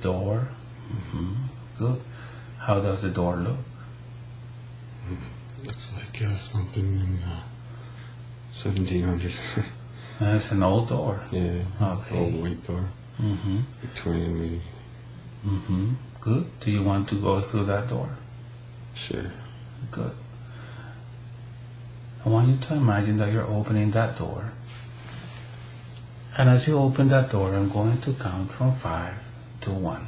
door? Good. How does the door look? Looks like something in 1700s. It's an old door. Yeah. Okay. Old white door. Victorian maybe. Good. Do you want to go through that door? Sure. Good. I want you to imagine that you're opening that door. And as you open that door, I'm going to count from 5 to 1.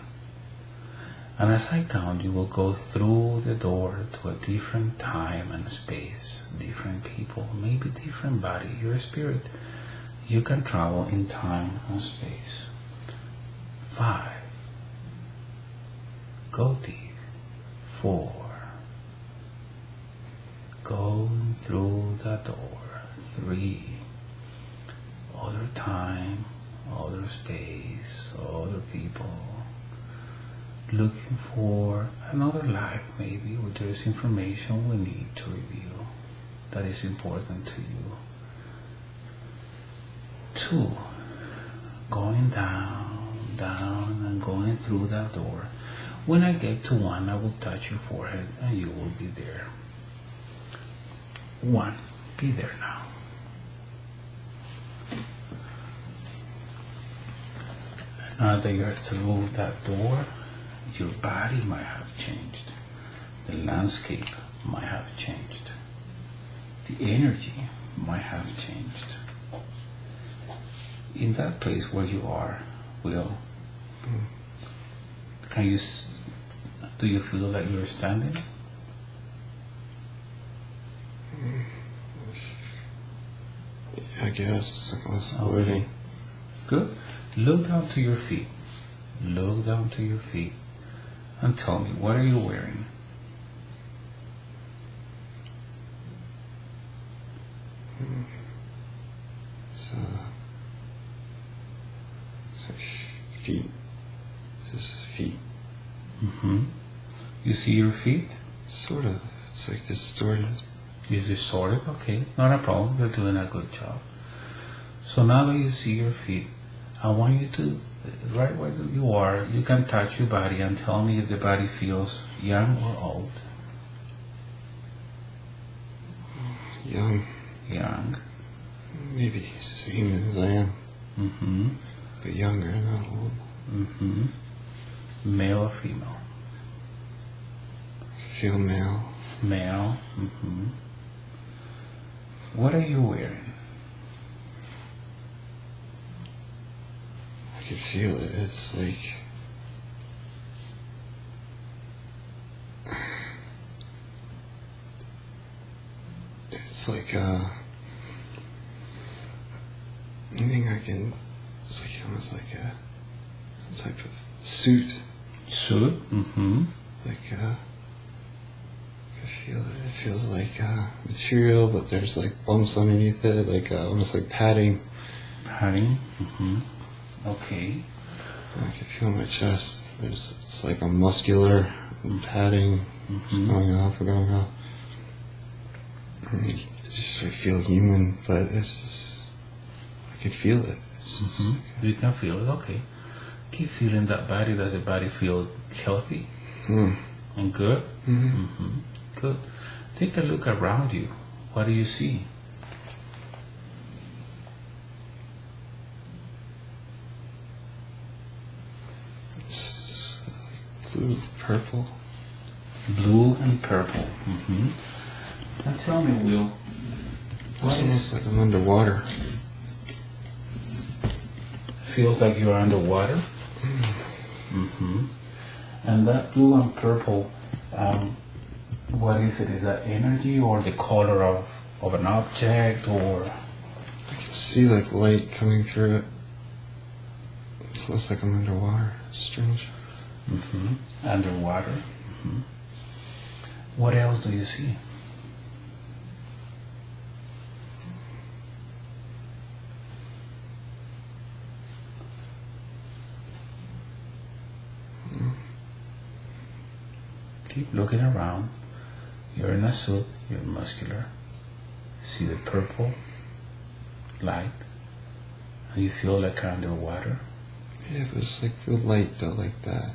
And as I count, you will go through the door to a different time and space, different people, maybe different body. Your spirit, you can travel in time and space. 5. Go deep. 4. Going through the door. 3. Other time, other space, other people. Looking for another life maybe where there is information we need to reveal that is important to you. 2. Going down, down and going through that door. When I get to 1, I will touch your forehead and you will be there. 1. Be there now. Now that you're through that door, your body might have changed. The landscape might have changed. The energy might have changed. In that place where you are, Will, do you feel like you're standing? I guess it's like I was floating. Okay. Good. Look down to your feet. Look down to your feet. And tell me, what are you wearing? So feet. This is feet. You see your feet? Sort of. It's like distorted. Is it sorted? Okay, not a problem. You're doing a good job. So now that you see your feet, I want you to, right where you are, you can touch your body and tell me if the body feels young or old. Young. Young. Maybe it's the same as I am. But younger, not old. Male or female? I feel male. Male. What are you wearing? I can feel it. It's like I think I can. It's like almost like some type of suit. Suit. Like I feel it. It feels like material, but there's like bumps underneath it, like almost like padding. Padding. Okay. I can feel my chest. It's like a muscular padding going off or going off. I feel human, but it's just I can feel it. You can feel it. Okay. Keep feeling that body. Does the body feel healthy and good? Good. Take a look around you. What do you see? It's like blue, purple. Blue and purple. And tell me, Will, It's almost like I'm underwater. Feels like you're underwater? And that blue and purple, what is it? Is that energy or the color of an object, or? I can see like light coming through it. It's almost like I'm underwater. It's strange. Underwater. What else do you see? Keep looking around. You're in a suit, you're muscular. See the purple light, and you feel like you're underwater. Yeah, but it's like real light though, like that.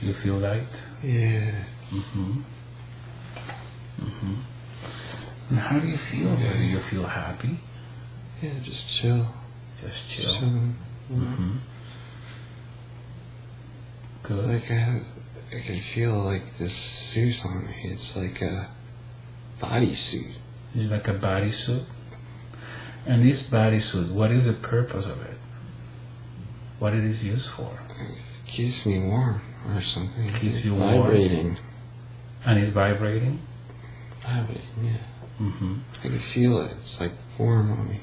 You feel light? Yeah. Mm-hmm. Mm-hmm. And how do you feel there? Do you feel happy? Yeah, just chill. Just chill. Chilling. Mm-hmm. It's Good. like I can feel like this suit on me. It's like a bodysuit. It's like a bodysuit. And this bodysuit, what is the purpose of it? What it is used for? It keeps me warm or something. Keeps you vibrating. warm. And it's vibrating? Vibrating, yeah. Mm-hmm. I can feel it. It's like warm on me.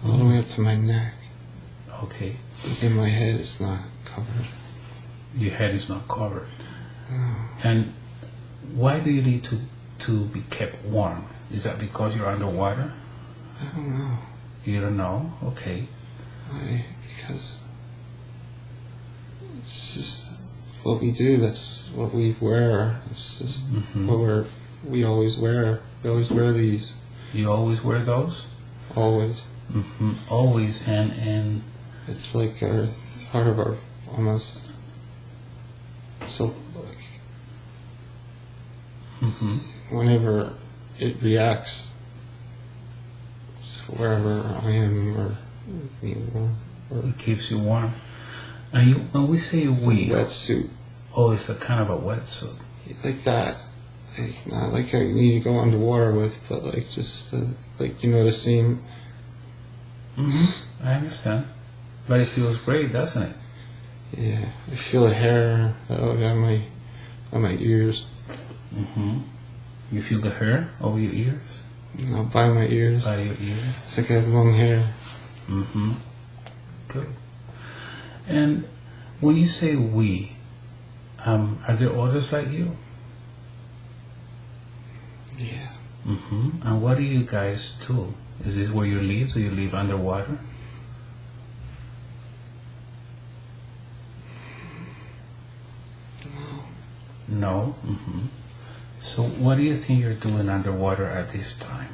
All the way up to my neck. Okay. Within my head, it's not covered. Your head is not covered. No. And why do you need to be kept warm? Is that because you're underwater? I don't know. You don't know? Okay. Why? Because it's just what we do. That's what we wear. It's just what we always wear. We always wear these. You always wear those? Always. Mm-hmm. Always. And It's like our part of our almost. So like whenever it reacts, wherever I am or it keeps you warm. And you, when we say we, wetsuit. oh, it's a kind of a wetsuit. Like that. Like, not like I need to go underwater with, but like just like the same. I understand. But it feels great, doesn't it? Yeah, I feel the hair on my ears. You feel the hair over your ears? By my ears. By your ears? It's like I have long hair. Good. And when you say we, are there others like you? Yeah. And what do you guys do? Is this where you live? Do you live underwater? No. So what do you think you're doing underwater at this time?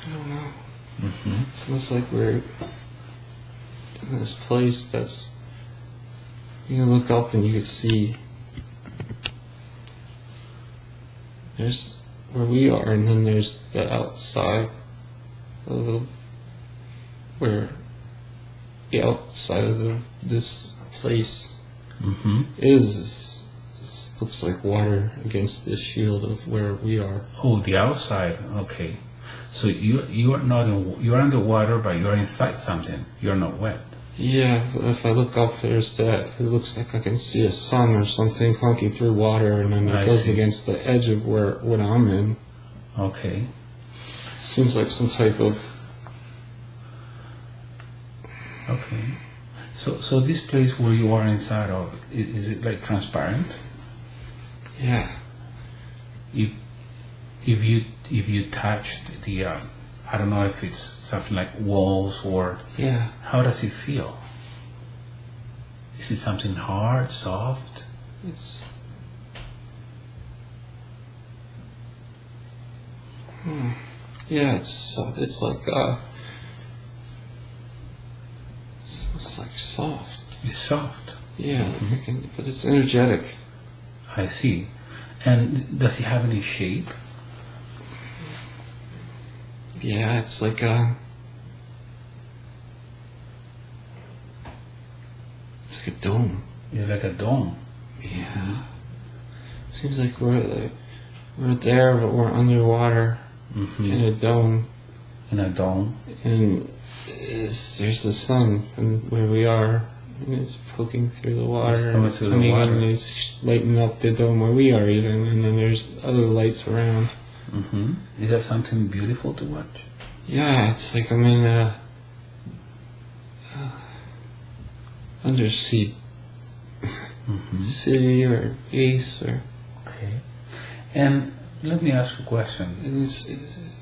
I don't know. It's almost like we're in this place that's. You can look up and you can see. There's where we are, and then there's the outside of where the outside of this place is looks like water against this shield of where we are. Oh, the outside. Okay. So you are not you're underwater, but you're inside something. You're not wet. Yeah, but if I look up, there's that. It looks like I can see a sun or something honking through water, and then it goes against the edge of what I'm in. Okay. Seems like some type of. Okay. So this place where you are inside of, is it like transparent? Yeah. If you touch the I don't know if it's something like walls or Yeah. how does it feel? Is it something hard, soft? It's. Yeah, it's like it's like soft. It's soft. Yeah, but it's energetic. I see. And does it have any shape? Yeah, it's like it's like a dome. It's like a dome. Yeah. Seems like we're there, but we're underwater in a dome. In a dome. And there's the sun from where we are, and it's poking through the water. It's coming through the water. And it's lighting up the dome where we are even, and then there's other lights around. Is that something beautiful to watch? Yeah, it's like I'm in a undersea city or base or. Okay. And let me ask you a question.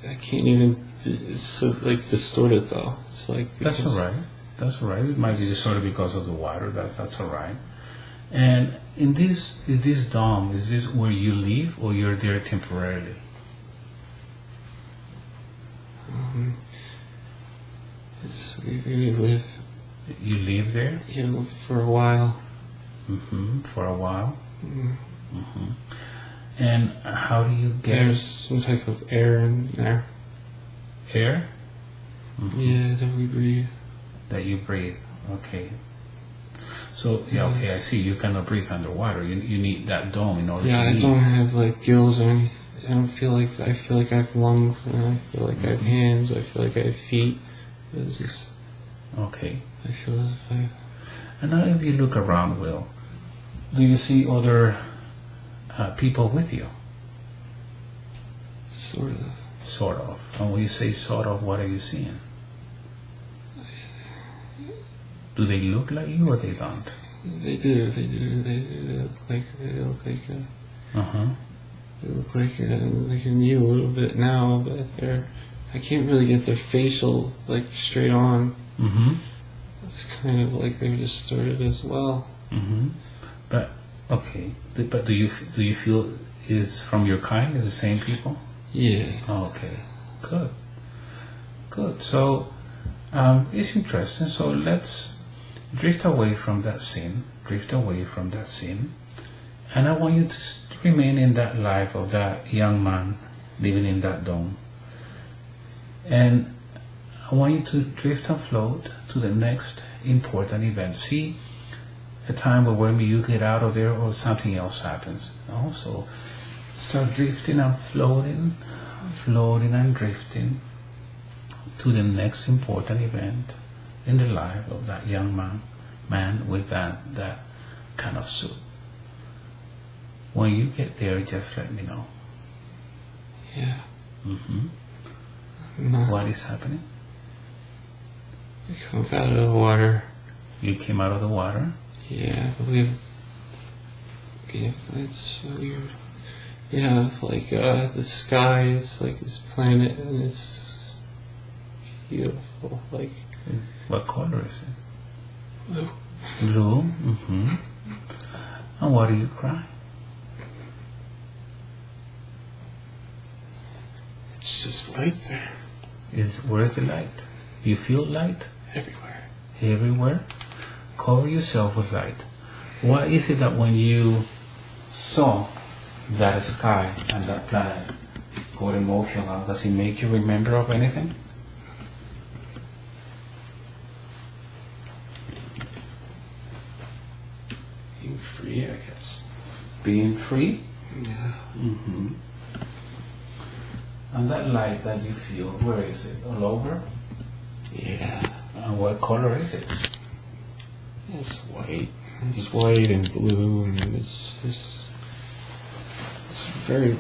I can't even. It's so like distorted though. It's like. That's all right. That's all right. It might be distorted because of the water. That's all right. And in this dome, is this where you live or you're there temporarily? We live. You live there? Yeah, for a while. For a while? And how do you get... There's some type of air in there. Air? Yeah, that we breathe. That you breathe, okay. So, yeah, okay, I see. You cannot breathe underwater. You need that dome in order Yeah, to I breathe. don't have like gills or anything. I don't feel like I feel like I have lungs, and I feel like I have hands. I feel like I have feet. It's just Okay. I feel as if I. And now if you look around, Will, do you see other people with you? Sort of. Sort of. And when you say sort of, what are you seeing? Do they look like you or they don't? They do. They do. They do. They look like. They look like. They look like me a little bit now, but they're. I can't really get their facial like straight on. It's kind of like they're distorted as well. But okay. But do you feel is from your kind? Is the same people? Yeah. Oh, okay. Good. Good. So it's interesting. So let's drift away from that scene. Drift away from that scene. And I want you to remain in that life of that young man living in that dome. And I want you to drift and float to the next important event. See a time where maybe you get out of there or something else happens. So start drifting and floating and drifting to the next important event in the life of that young man with that kind of suit. When you get there, just let me know. Yeah. What is happening? We come out of the water. You came out of the water? Yeah, but it's weird. We have like the sky is like this planet and it's beautiful. Like What color is it? blue. Blue? And why do you cry? It's just light there. Where is the light? You feel light? Everywhere. Everywhere? Cover yourself with light. What is it that when you saw that sky and that planet got emotional, does it make you remember of anything? Being free, I guess. Being free? Yeah. And that light that you feel, where is it? All over? Yeah. And what color is it? It's white. It's white and blue, and it's very,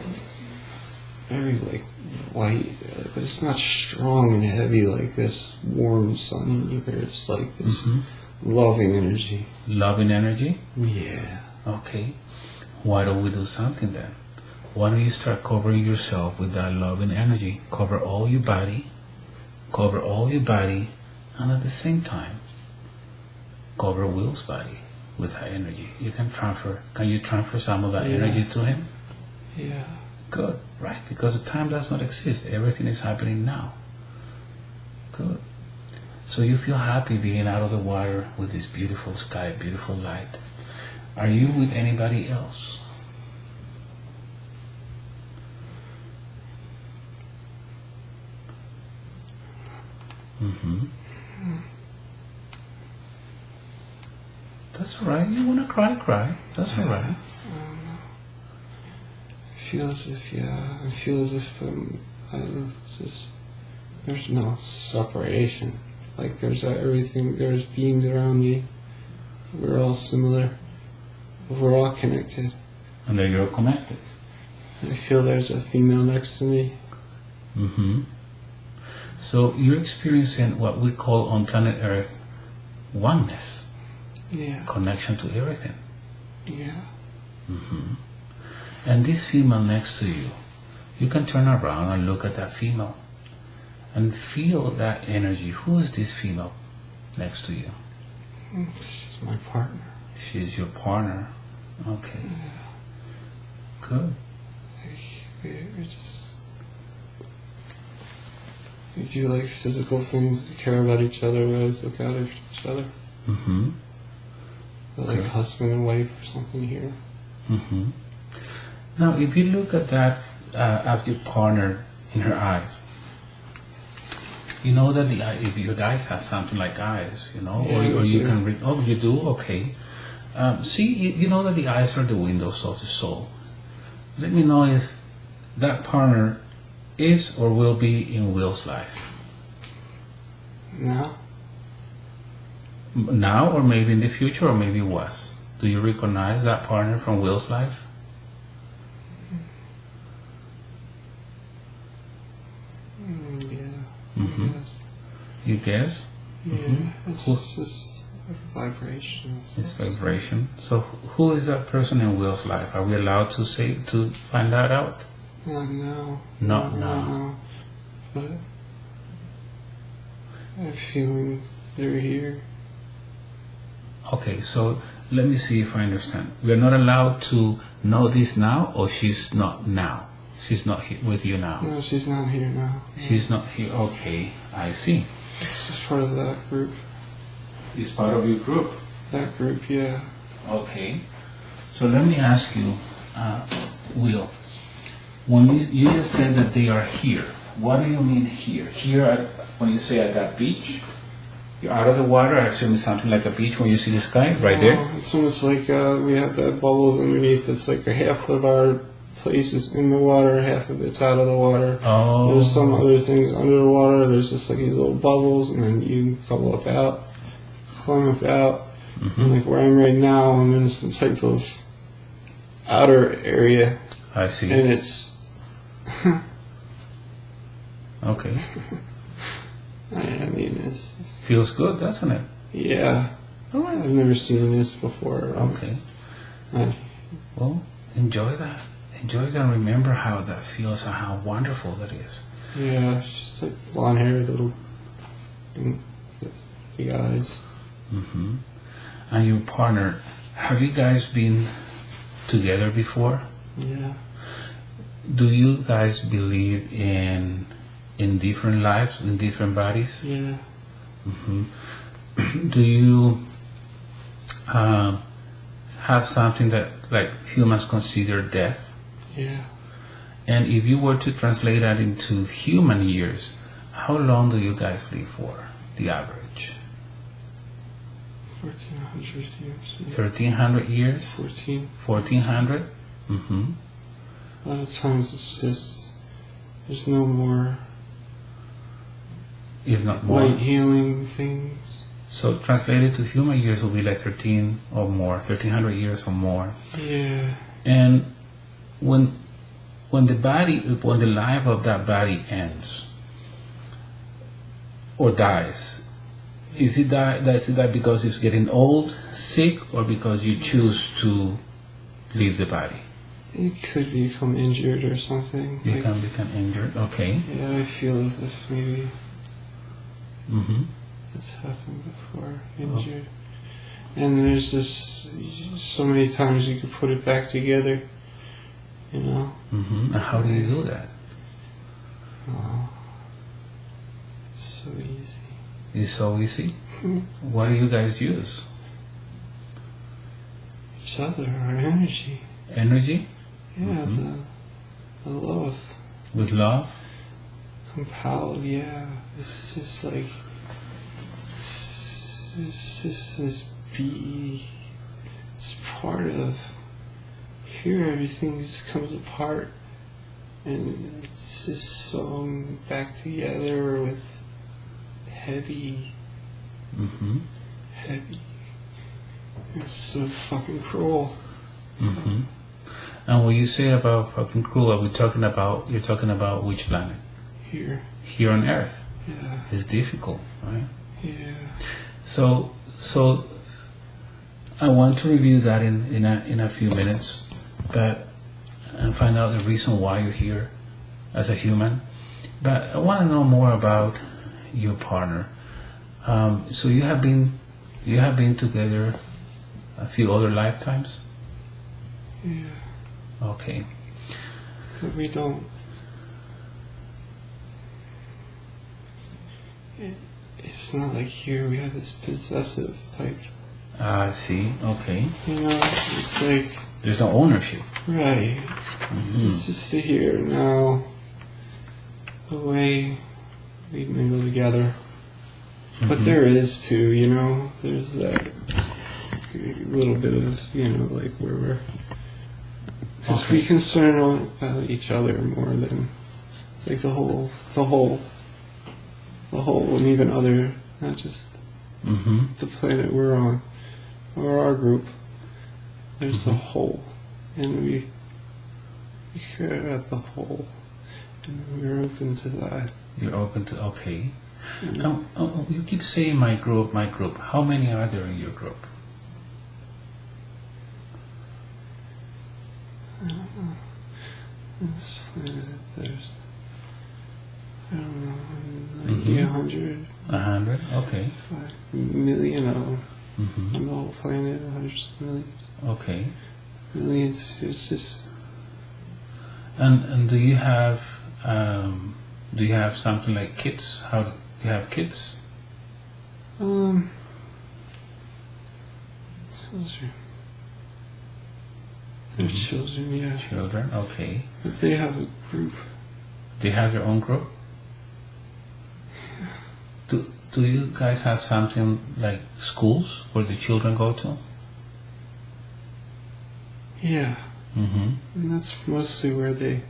very like white, but it's not strong and heavy like this warm sun. It's like this loving energy. Loving energy? Yeah. Okay. Why don't we do something then? Why don't you start covering yourself with that loving energy? Cover all your body, and at the same time, cover Will's body with that energy. Can you transfer some of that energy to him? Yeah. Good, right? Because the time does not exist. Everything is happening now. Good. So you feel happy being out of the water with this beautiful sky, beautiful light. Are you with anybody else? That's all right. You want to cry. That's all right. I feel as if there's no separation. Like there's everything. There's beings around me. We're all similar. We're all connected. And then you're connected. I feel there's a female next to me. So you're experiencing what we call on planet Earth oneness. Yeah. Connection to everything. Yeah. And this female next to you, you can turn around and look at that female and feel that energy. Who is this female next to you? She's my partner. She's your partner. Okay. Good. We're just. We do like physical things. We care about each other. We always look out for each other. Mm-hmm. We're like Okay. husband and wife or something here. Mm-hmm. Now, if you look at that, at your partner in her eyes, you know that if you guys have something like eyes, you know, Yeah, or we you do. can read. Oh, you do? Okay. See, you know that the eyes are the windows of the soul. Let me know if that partner is or will be in Will's life. Now? Now, or maybe in the future, or maybe was. Do you recognize that partner from Will's life? Yeah. Mm-hmm. Yes. You guess? Yeah. Mm-hmm. It's just a vibration. It's vibration. So who is that person in Will's life? Are we allowed to find that out? Not now. Not now. Not now. But I'm feeling they're here. Okay, so let me see if I understand. We are not allowed to know this now, or she's not now? She's not here with you now? No, she's not here now. She's not here. Okay, I see. It's just part of that group. It's part of your group. That group, yeah. Okay. So let me ask you, Will, when you just said that they are here, what do you mean here? Here, when you say at that beach, you're out of the water, I assume it's something like a beach when you see the sky, right there? It's almost like we have that bubbles underneath. It's like a half of our place is in the water, half of it's out of the water. Oh. There's some other things under the water. There's just like these little bubbles, and then you can come up out, climb up out. Mm-hmm. And like where I'm right now, I'm in some type of outer area, I see. and it's. Okay. I mean, it's. Feels good, doesn't it? Yeah. All right. I've never seen this before. Okay. I- Well, enjoy that. Enjoy that and remember how that feels and how wonderful that is. Yeah, it's just like blonde hair, little, and with the eyes. Mm-hmm. And your partner, have you guys been together before? Yeah. Do you guys believe in different lives, in different bodies? Yeah. Mm-hmm. Do you have something that like humans consider death? Yeah. And if you were to translate that into human years, how long do you guys live for, the average? 1,400 years. 1,300 years? 14. 1,400? Mm-hmm. A lot of times it's just, there's no more If not more. light healing things. So translated to human years will be like 13 or more, 1,300 years or more. Yeah. And when the life of that body ends or dies, is it that because it's getting old, sick, or because you choose to leave the body? It could become injured or something. You Like, can become injured. Okay. yeah, I feel as if maybe Mm-hmm. it's happened before, injured. And there's this, so many times you could put it back together, you know? Mm-hmm. And how do you do that? Oh, so easy. It's so easy. What do you guys use? Each other, our energy. Energy? Yeah, the love. With love? Compelled, yeah. It's just like, it's just this it's part of, here everything just comes apart and it's just sewn back together with heavy. It's so fucking cruel. Mm-hmm. And what you say about fucking cruel, are we talking about, you're talking about which planet? Here. Here on Earth. Yeah. It's difficult, right? Yeah. So I want to review that in a few minutes, and find out the reason why you're here as a human. But I want to know more about your partner. So you have been together a few other lifetimes? Yeah. Okay. But we don't. it's not like here we have this possessive type. I see. Okay. You know, it's like, There's no ownership. right. It's just here now. The way we mingle together. But there is too, you know, there's that little bit of, you know, like where we're, because we concern about each other more than, like the whole, and even other, not just the planet we're on, or our group. There's the whole, and we care about the whole, and we're open to that. You're open to, okay. Now, you keep saying my group, my group. How many are there in your group? I don't know. This planet, there's, I don't know, like 100. 100? Okay. 5 million of them. On the whole planet, hundreds of millions. Okay. Millions, it's just... And do you have something like kids? How do you have kids? Children. They're children, yeah. Children, okay. But they have a group. They have their own group? Do you guys have something like schools where the children go to? Yeah. Mm-hmm. And that's mostly where they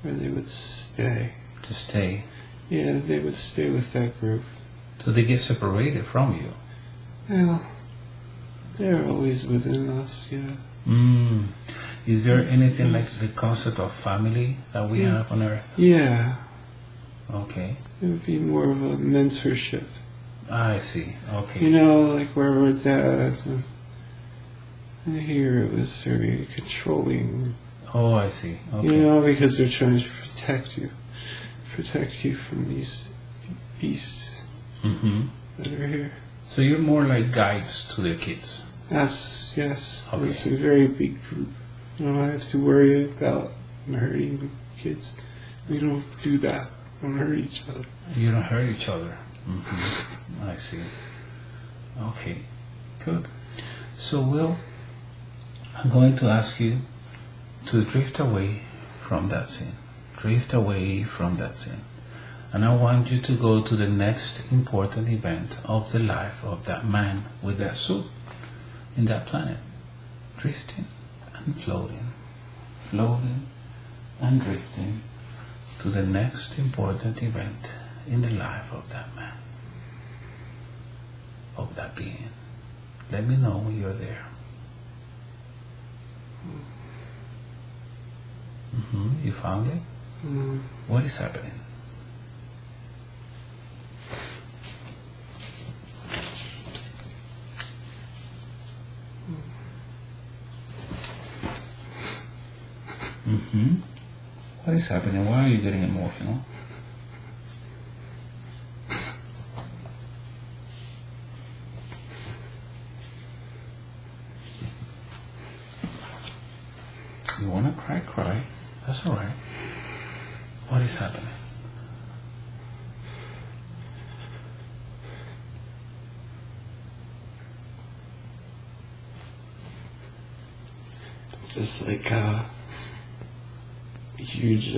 would stay. To stay. Yeah, they would stay with that group. So they get separated from you? Well, they're always within us, yeah. Is there anything like the concept of family that we have on Earth? Yeah. Okay. It would be more of a mentorship. I see. Okay. You know, like where we're dads. And here it was very controlling. Oh, I see. Okay. You know, because they're trying to protect you from these beasts that are here. So you're more like guides to the kids? Yes. Okay. It's a very big group. You don't have to worry about hurting kids. We don't do that. We don't hurt each other. You don't hurt each other. I see. Okay, good. So, Will, I'm going to ask you to drift away from that scene. Drift away from that scene. And I want you to go to the next important event of the life of that man with that suit in that planet. Drifting and floating. Floating and drifting to the next important event in the life of that man, of that being. Let me know when you're there. You found it? What is happening? What is happening? Why are you getting emotional? You wanna cry? Cry. That's alright. What is happening? Just like huge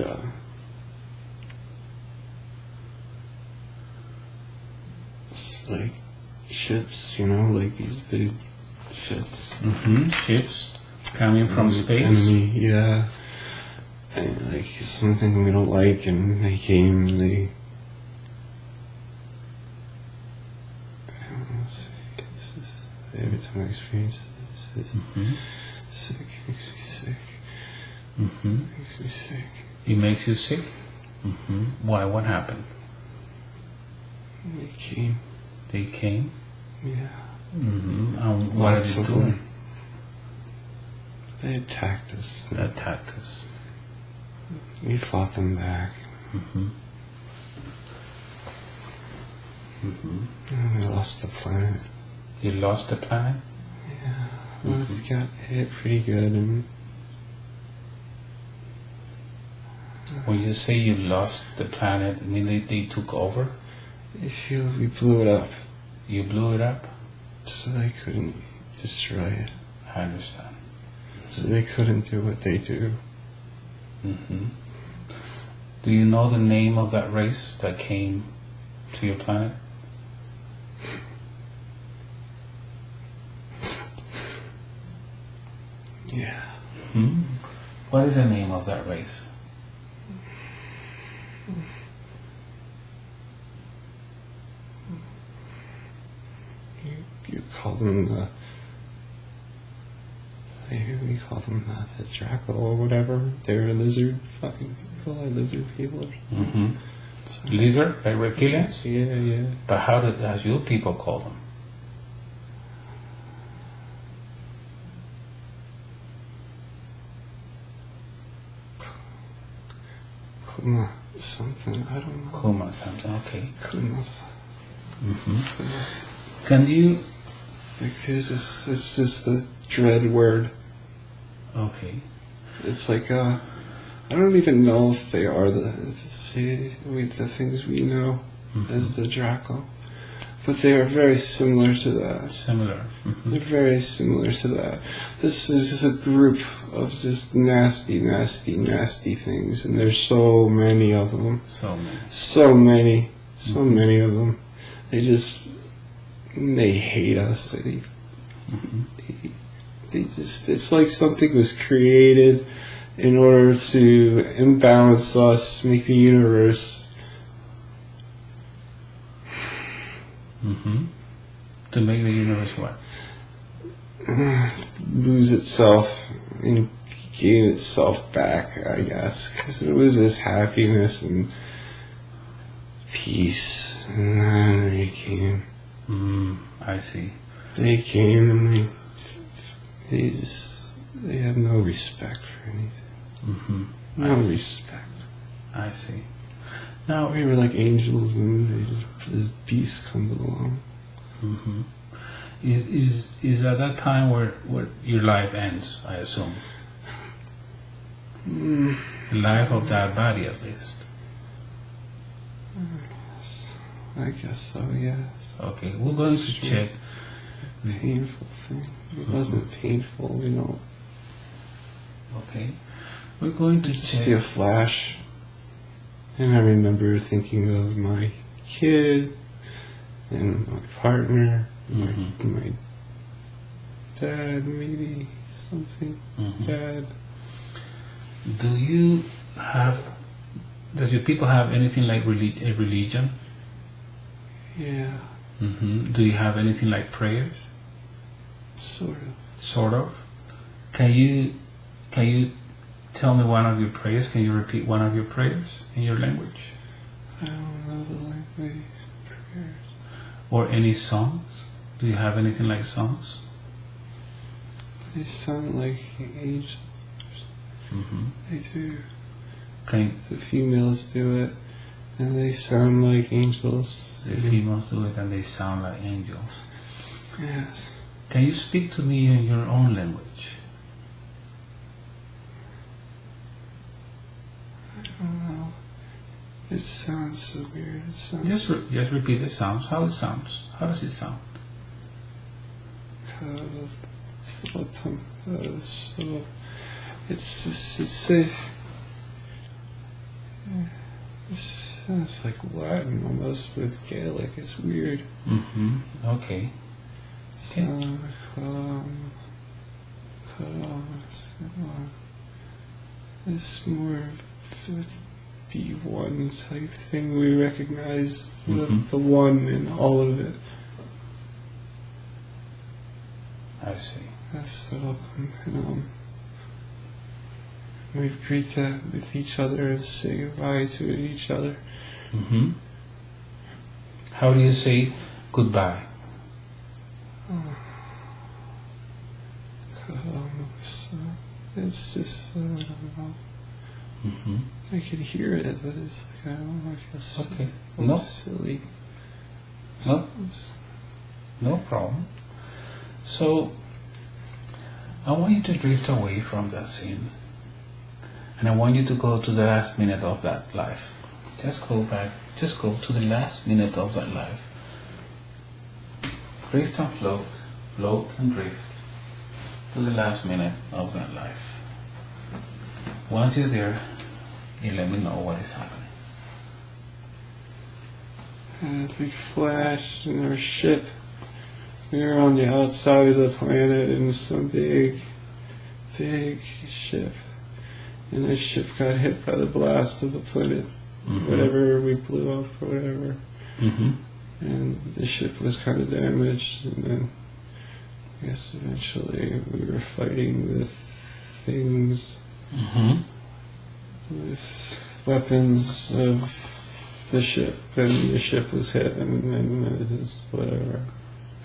it's like ships, you know, like these big ships. Ships coming from space. Enemy, yeah. And like something we don't like, and they came and they. I don't know, this is, every time I experience this, sick, makes me sick. Makes me sick. It makes you sick? Why? What happened? They came. They came? Yeah. What are they doing? They attacked us. They attacked us. We fought them back. And we lost the planet. You lost the planet? Yeah. Well, it got hit pretty good, and When you say you lost the planet, I mean they took over? I feel we blew it up. You blew it up? So they couldn't destroy it. I understand. So they couldn't do what they do. Mm-hmm. Do you know the name of that race that came to your planet? Yeah. Hmm? What is the name of that race? You call them the... We call them the Draco or whatever. They're lizard fucking people, like lizard people. Mm-hmm. So, lizard? Like reptilians? Yeah. But how does you people call them? Kuma something, I don't know. Kuma something, okay. Kuma. Mm-hmm. Can you... Because it's just a dread word. Okay. It's like, I don't even know if they are the things we know as the Draco. But they are very similar to that. Similar. Mm-hmm. They're very similar to that. This is just a group of just nasty things, and there's so many of them. So many of them. They hate us. They just, it's like something was created in order to imbalance us, make the universe. To make the universe what? Lose itself and gain itself back, I guess. Because it was this happiness and peace. And then they came. I see. They came and they have no respect for anything. No respect. I see. Now we were like angels, and this beast comes along. Is at that time where your life ends, I assume? The life of that body, at least. I guess so, yes. Okay, we're going to check. Painful thing. It wasn't painful, you know. Okay. We're going to just see a flash. And I remember thinking of my kid and my partner, my dad, maybe something. Dad. Does your people have anything like a religion? Yeah. Do you have anything like prayers? Sort of. Can you tell me one of your prayers? Can you repeat one of your prayers in your language? I don't know the language prayers. Or any songs? Do you have anything like songs? They sound like angels. They do. The females do it, and they sound like angels. The females do it, and they sound like angels. Yes. Can you speak to me in your own language? I don't know. It sounds so weird. It sounds. Just repeat the sounds. How it sounds? How does it sound? It sounds like Latin almost with Gaelic. It's weird. Okay. It's more B1 type thing. We recognize the one in all of it. I see. That's sort of, we greet that with each other and say goodbye to each other. How do you say goodbye? It's just, I don't know. I can hear it, but it's like, I don't know, I guess silly. No problem. So, I want you to drift away from that scene. And I want you to go to the last minute of that life. Just go back Just go to the last minute of that life. Drift and float, float and drift to the last minute of that life. Once you're there, you let me know what is happening. A big flash in our ship. We were on the outside of the planet in some big ship. And the ship got hit by the blast of the planet. Whatever we blew up or whatever. And the ship was kind of damaged. And then I guess eventually we were fighting with things. With weapons of the ship, and the ship was hit, and it was whatever.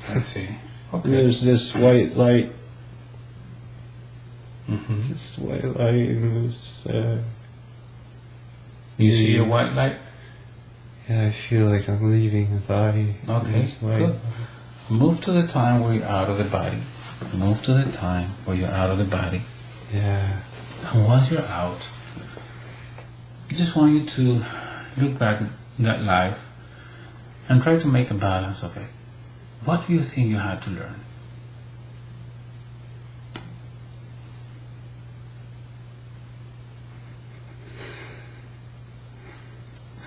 I see. Okay. And there's this white light. This white light, and it was, You see a white light? Yeah, I feel like I'm leaving the body. Okay, good. Move to the time where you're out of the body. Move to the time where you're out of the body. Yeah. And once you're out, I just want you to look back at that life and try to make a balance of it. What do you think you had to learn?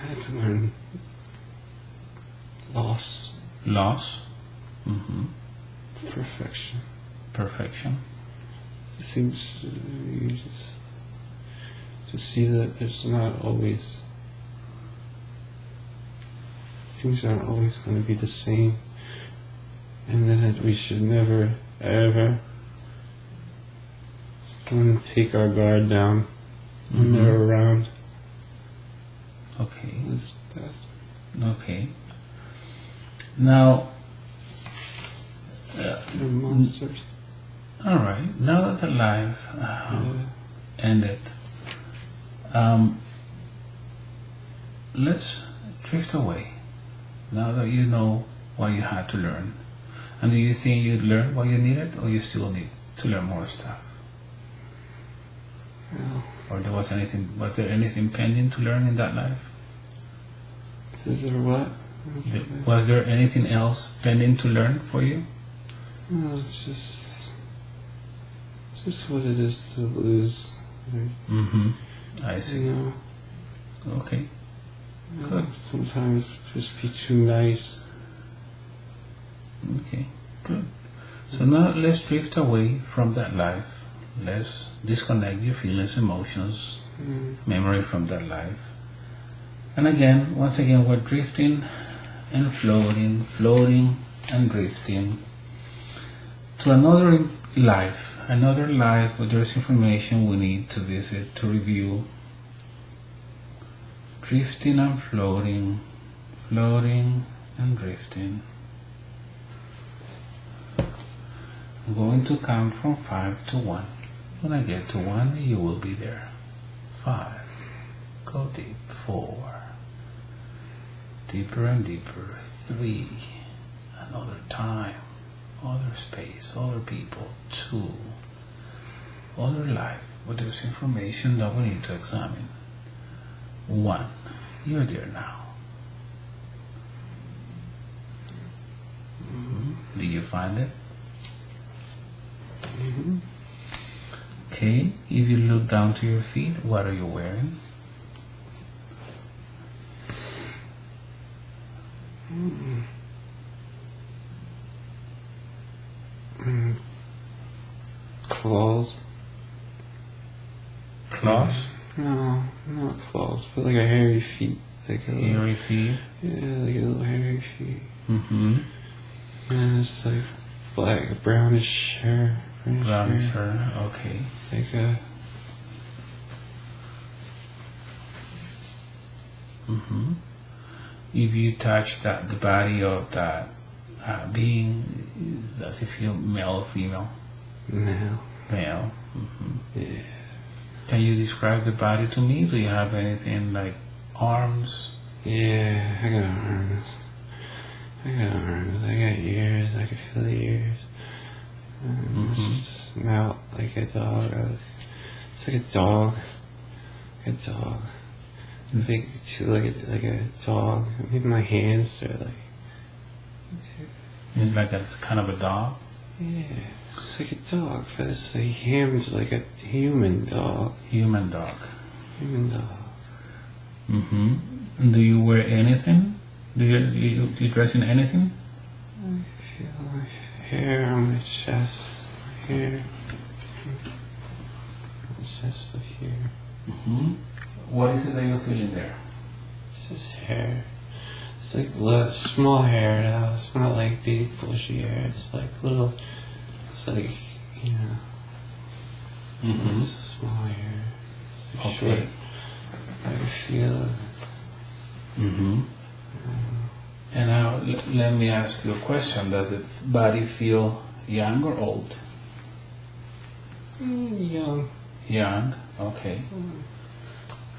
I had to learn loss. Loss. Perfection. Perfection. Things you just to see that there's not always things aren't always going to be the same, and that we should never ever take our guard down when they're around. Okay. That's bad. Okay. Now, They're monsters. all right. Now that the life ended, let's drift away. Now that you know what you had to learn, and do you think you learned what you needed, or you still need to learn more stuff? Well, Or was there anything pending to learn in that life? is there what? Was there anything else pending to learn for you? No, it's just what it is to lose. I see. You know, Okay. Good. sometimes just be too nice. Okay. Good. So now let's drift away from that life. Let's disconnect your feelings, emotions, memory from that life. And again, once again, we're drifting and floating and drifting to another life where there's information we need to visit, to review. Drifting and floating and drifting. I'm going to count from 5 to 1. When I get to 1, you will be there. 5. Go deep. 4. Deeper and deeper. 3. Another time. Other space. Other people. 2. Other life. But there's information that we need to examine. 1. You're there now. Do you find it? Okay, if you look down to your feet, what are you wearing? Claws. Claws? No, not claws, but like a hairy feet. Like a Hairy feet? Yeah, like a little hairy feet. And And it's like black, brownish hair. brownish hair, okay. Like a... If you touch the body of that being, does it feel male or female? Male. Male. Yeah. Can you describe the body to me? Do you have anything like arms? Yeah, I got arms. I got ears. I can feel the ears. It's mouth like a dog. It's like a dog. A dog. big too, like a dog. Maybe my hands are like. It's like it's kind of a dog. Yeah, it's like a dog, but it's like ham's like a human dog. Human dog. Human dog. Do you wear anything? Do you dress in anything? I feel my hair on my chest. My hair. My chest up here. What is it that you're feeling there? This is hair. It's like small hair now. It's not like big bushy hair. It's like little. It's like, you know. It's a small hair. It's like short. I can feel it. And now let me ask you a question. Does the body feel young or old? Young. Young, okay.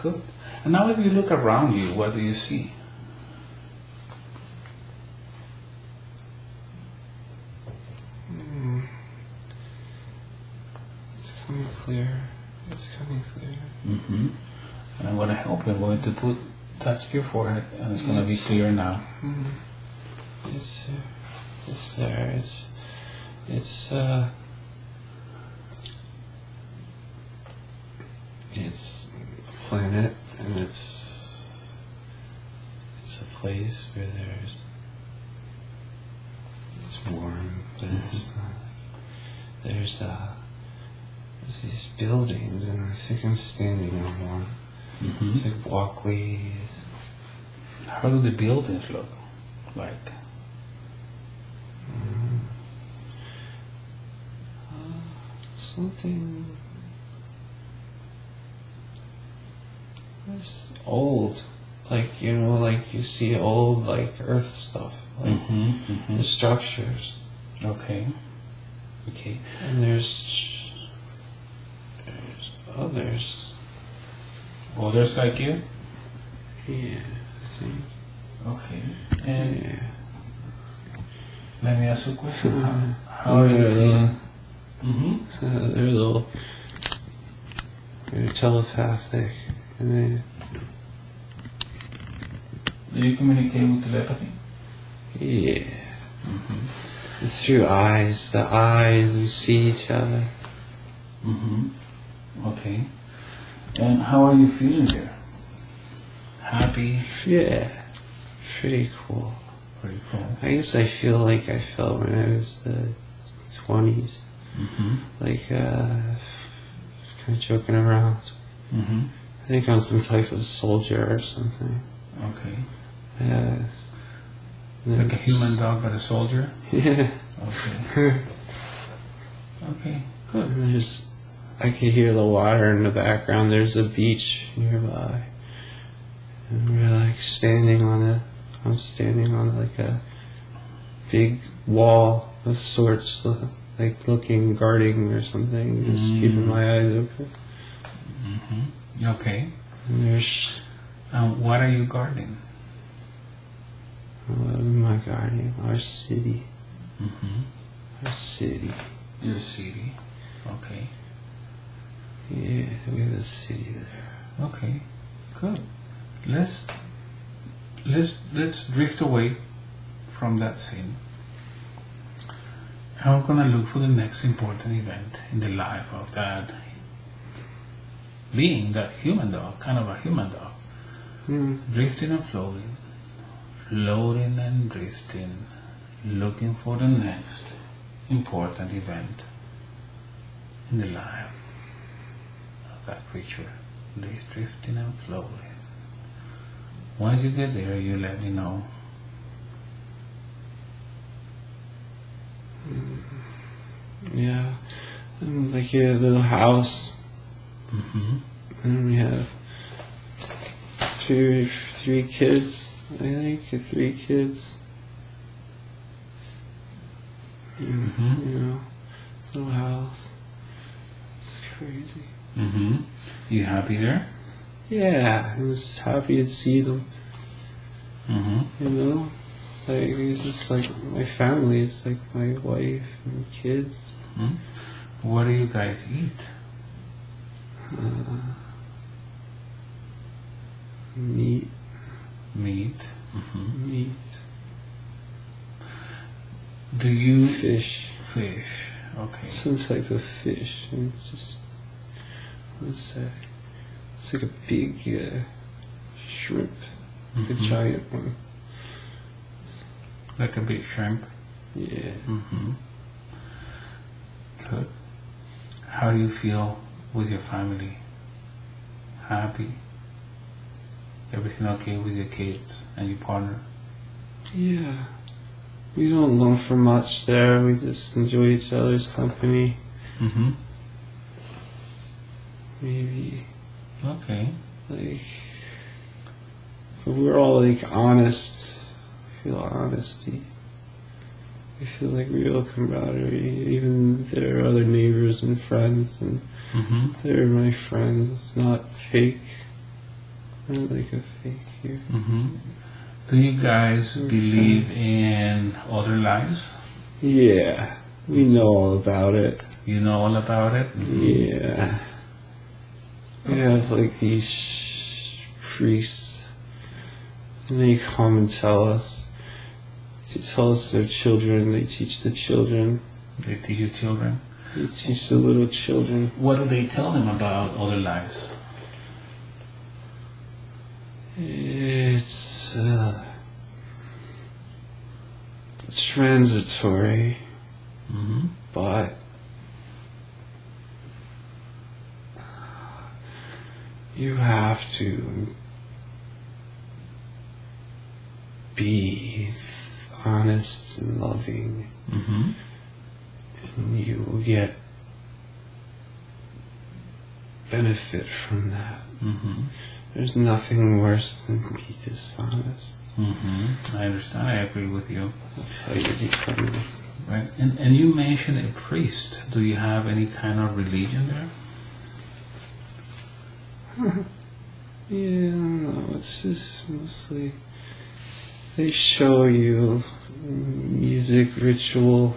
Good. And now if you look around you, what do you see? It's coming clear. It's coming clear. And I'm going to help you. I'm going to touch your forehead, and it's going to be clear now. It's there. It's a planet, and it's a place where it's warm, but it's not like there's these buildings, and I think I'm standing on one. It's like walkways. How do the buildings look like? Something. It's old, like like you see old like Earth stuff, like the structures. Okay. And there's others. Others like you? Yeah, I think. Okay. And Yeah. let me ask you a question. How are you feeling? They're telepathic, and Do you communicate with telepathy? yeah. Through eyes, the eyes, we see each other. Okay. And how are you feeling there? Happy? Yeah, pretty cool. Pretty cool. I guess I feel like I felt when I was 20s. Like, kind of joking around. I think I'm some type of soldier or something. Okay. Yeah. Like a human dog but a soldier? Yeah. Okay. Okay, good. And I could hear the water in the background. There's a beach nearby. And we're like I'm standing on like a big wall of sorts, like looking, guarding or something, just keeping my eyes open. Okay. And there's... what are you guarding? What am I guarding? Our city. Our city. Your city. Okay. Yeah, we have a city there. Okay. Good. Let's drift away from that scene. And we're gonna look for the next important event in the life of that being, that human dog, kind of a human dog. Drifting and floating, floating and drifting, looking for the next important event in the life of that creature, drifting and floating. Once you get there, you let me know. Yeah, and like a little house, and we have three kids. I think 3 kids. You know, little house. It's crazy. You happy there? Yeah, I was happy to see them. You know, like it's just like my family. It's like my wife and kids. What do you guys eat? Meat. Meat. Mm-hmm. Meat. Do you... Fish. Fish. Okay. Some type of fish. Just, what's that? It's like a big shrimp. Mm-hmm. A giant one. Like a big shrimp? Yeah. Mm-hmm. Good. How do you feel with your family? Happy? Everything okay with your kids and your partner? Yeah. We don't long for much there. We just enjoy each other's company. Mm-hmm. Maybe, Okay. like, but we're all like honest. We feel honesty. We feel like real camaraderie. Even there are other neighbors and friends, and Mm-hmm. they're my friends. It's not fake. Not like a fake here. Mm-hmm. Do you guys believe in other lives? Yeah, we know all about it. You know all about it? Yeah. We have like these priests, and they come and tell us. They tell us their children, they teach the children. They teach your children? They teach the little children. What do they tell them about other lives? It's transitory, Mm-hmm. but you have to be honest and loving, Mm-hmm. and you will get benefit from that. Mm-hmm. There's nothing worse than be dishonest. Mm-hmm. I understand. I agree with you. That's how you become. Right. And you mentioned a priest. Do you have any kind of religion there? Yeah, no, it's just mostly they show you music ritual.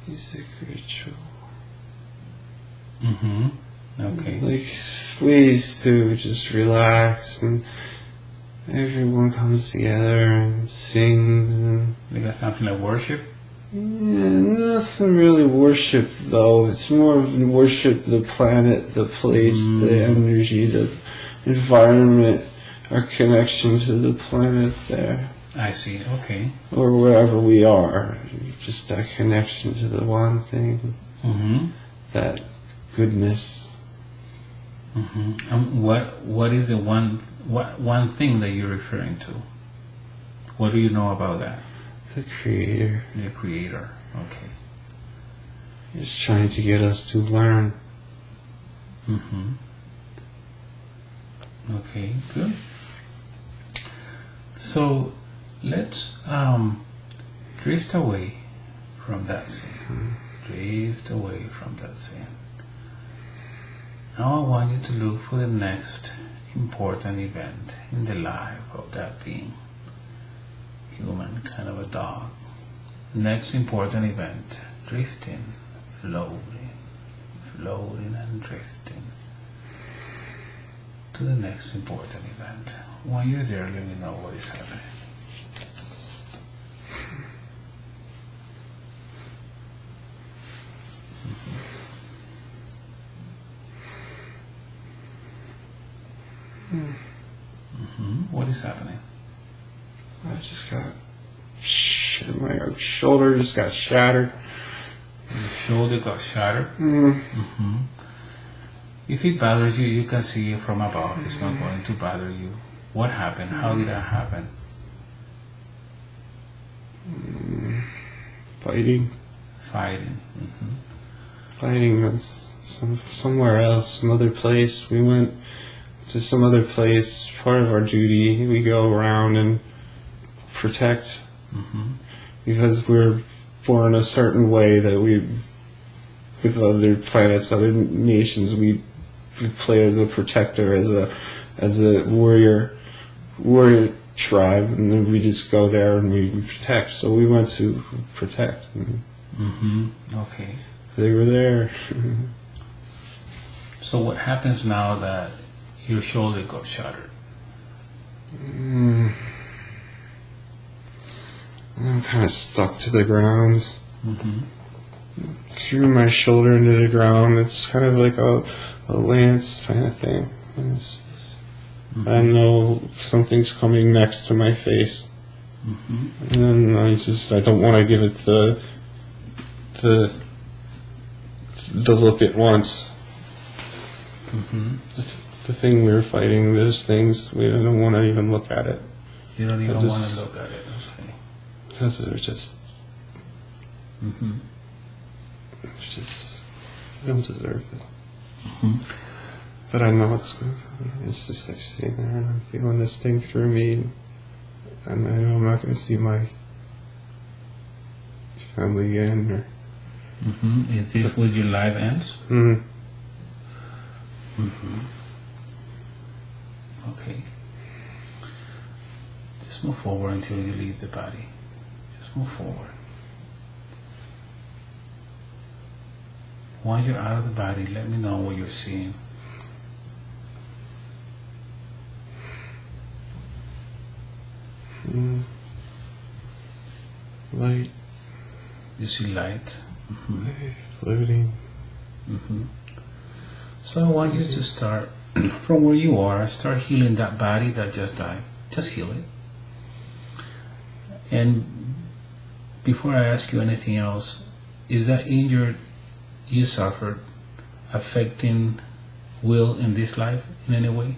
Music ritual. Mm-hmm. Okay. Like ways to just relax, and everyone comes together and sings, and You got something like worship? yeah, nothing really worship though. It's more of worship the planet, the place, the energy, the environment, our connection to the planet there, I see. Okay. or wherever we are. Just that connection to the one thing, Mm-hmm. that goodness. Mm-hmm. What is the one thing that you're referring to? What do you know about that? The Creator The Creator. Okay. is trying to get us to learn. Mm-hmm. Okay, good. So let's drift away from that scene. Drift away from that scene. Now I want you to look for the next important event in the life of that being. Human, kind of a dog. Next important event, drifting, floating, floating and drifting to the next important event. When you're there, let me know what is happening. What is happening? I just got my shoulder just got shattered. Your shoulder got shattered. Mm. If it bothers you, you can see it from above. It's not going to bother you. What happened? How did that happen? Fighting. Fighting. Fighting was somewhere else, some other place. We went to some other place. Part of our duty, we go around and protect, because we're born a certain way that we, with other planets, other nations, we play as a protector, as a warrior tribe, and then we just go there and we protect. So we went to protect. Okay. They were there. So what happens now that your shoulder got shattered? I'm kind of stuck to the ground. Mm-hmm. Threw my shoulder into the ground. It's kind of like a lance kind of thing. And I know something's coming next to my face. And then I don't want to give it the look at once. The thing we were fighting, those things, I don't want to even look at it. You don't even want to look at it, okay. Because they're just... It's just... I don't deserve it. But I know it's just like sitting there and I'm feeling this thing through me. And I know I'm not going to see my family again. Or, Is this where your life ends? Okay. Just move forward until you leave the body. Just move forward. Once you're out of the body, let me know what you're seeing. Light. You see light? Light floating. So I want you to start from where you are, start healing that body that just died. Just heal it. And before I ask you anything else, is that injury you suffered affecting Will in this life in any way?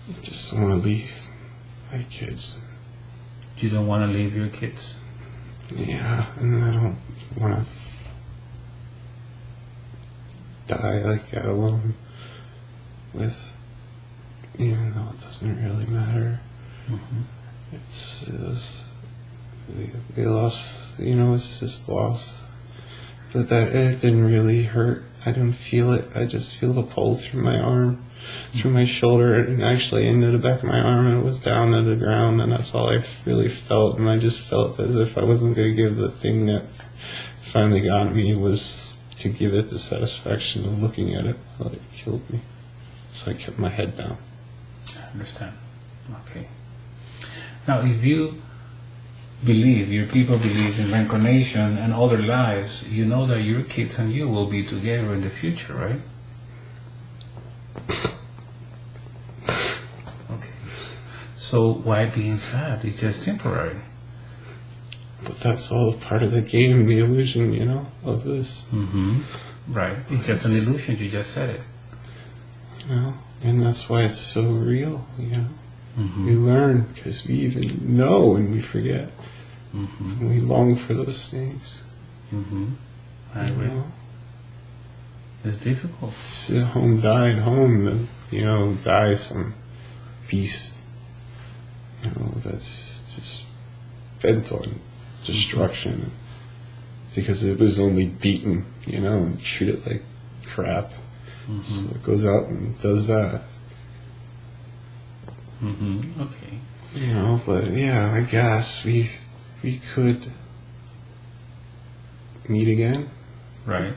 I just want to leave my kids. You don't want to leave your kids? Yeah, and I don't want to die like that alone with, even though it doesn't really matter. It's we lost, it's just lost. But it didn't really hurt. I didn't feel it. I just feel the pull through my arm, through my shoulder, and actually into the back of my arm, and it was down to the ground, and that's all I really felt. And I just felt as if I wasn't going to give the thing that finally got me was to give it the satisfaction of looking at it while it killed me. So I kept my head down. I understand. Okay. Now, if you believe, your people believe in reincarnation and other lives, you know that your kids and you will be together in the future, right? Okay. So why being sad? It's just temporary. But that's all part of the game, the illusion, of this. Right. It's just an illusion. You just said it. And that's why it's so real, We learn because we even know and we forget. And we long for those things. I agree. It's difficult. Home died, home, dies some beast, that's just bent on destruction because it was only beaten, and treated like crap. So it goes out and does that. Okay. But yeah, I guess we could meet again. Right.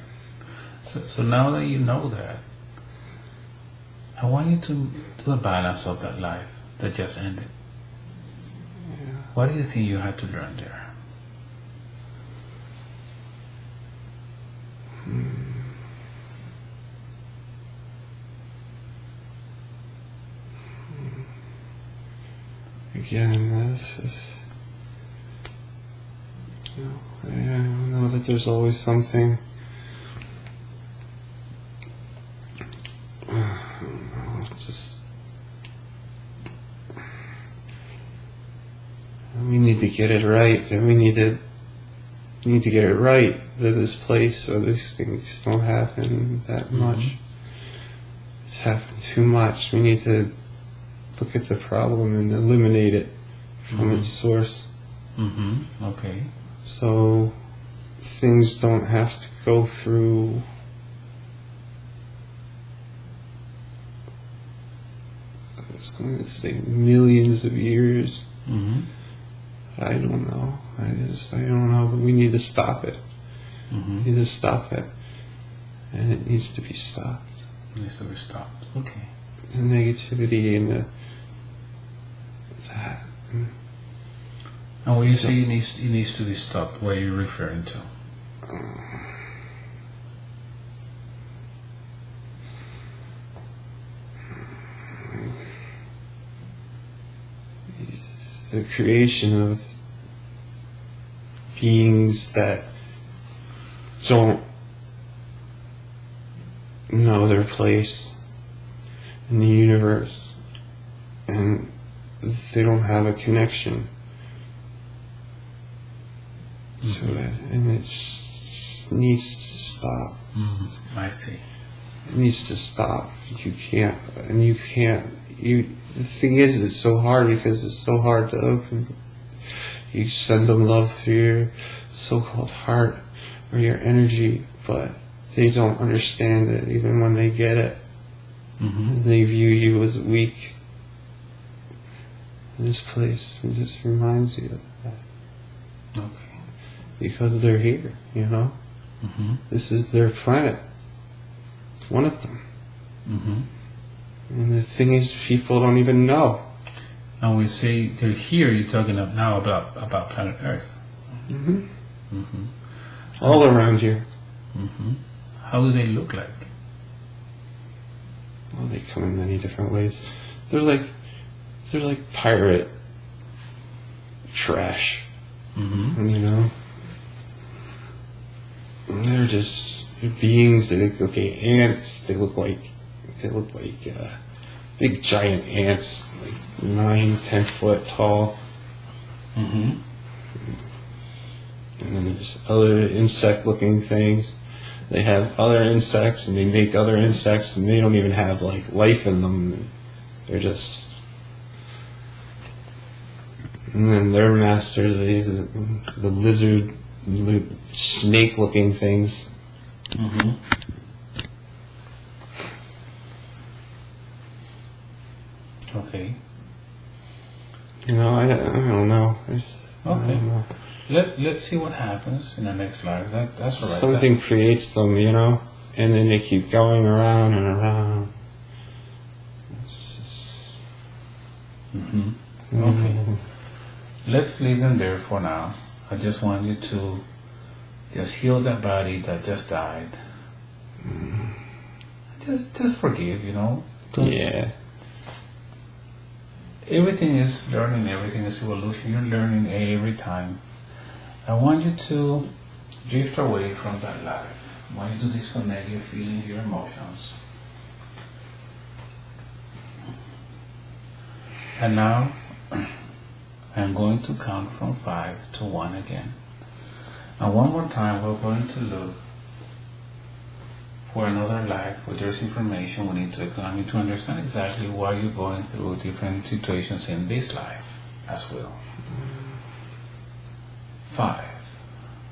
So now that you know that, I want you to do a balance of that life that just ended. Yeah. What do you think you had to learn there? Again, this is, I know that there's always something. We need to get it right, and we need to get it right that this place so these things don't happen that much. It's happened too much. We need to look at the problem and eliminate it from its source. Okay. So things don't have to go through I was going to say millions of years I don't know. I don't know. But we need to stop it. Mm-hmm. We need to stop it. And it needs to be stopped. It needs to be stopped. Okay. The negativity and that. And when you say it needs to be stopped, what are you referring to? The creation of beings that don't know their place in the universe, and they don't have a connection to it, and it needs to stop. I see. It needs to stop. You can't. The thing is, it's so hard because it's so hard to open. You send them love through your so-called heart or your energy, but they don't understand it even when they get it. Mm-hmm. They view you as weak. This place just reminds you of that. Okay. Because they're here, you know? Mm-hmm. This is their planet. It's one of them. Mm-hmm. And the thing is, people don't even know. And we say they're here, you're talking now about planet Earth. Mm-hmm. Mm-hmm. All around here. Mm-hmm. How do they look like? Well, they come in many different ways. They're like pirate trash. Mm-hmm. You know? And they're beings. They look like ants. They look like big giant ants, like 9-10 foot tall. Mm-hmm. And then there's other insect-looking things. They have other insects, and they make other insects, and they don't even have like life in them. They're just. And then their masters, the lizard, snake-looking things. Mm-hmm. Okay. You know, I don't know. I Okay. don't know. Let's see what happens in the next life. That's all right. Something creates them, you know, and then they keep going around and around. It's just. Mm-hmm. Okay. Let's leave them there for now. I just want you to just heal that body that just died. Just forgive, you know. Yeah. Everything is learning, everything is evolution. You're learning every time. I want you to drift away from that life. I want you to disconnect your feelings, your emotions. And now, I'm going to count from 5 to 1 again. And one more time, we're going to look for another life where there's information we need to examine to understand exactly why you're going through different situations in this life as well. 5.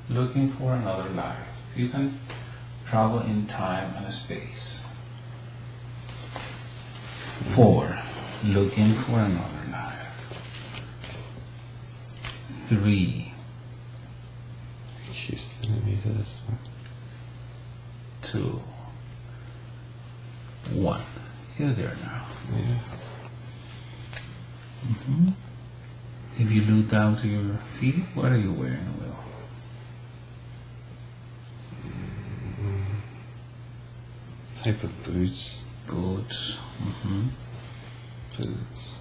Looking for another life. You can travel in time and space. 4. Looking for another life. 3. Keep sending me to this one. 2. 1. You're there now. Yeah. Mm-hmm. If you look down to your feet, what are you wearing, Will? Type of boots. Boots. Mm-hmm. Boots.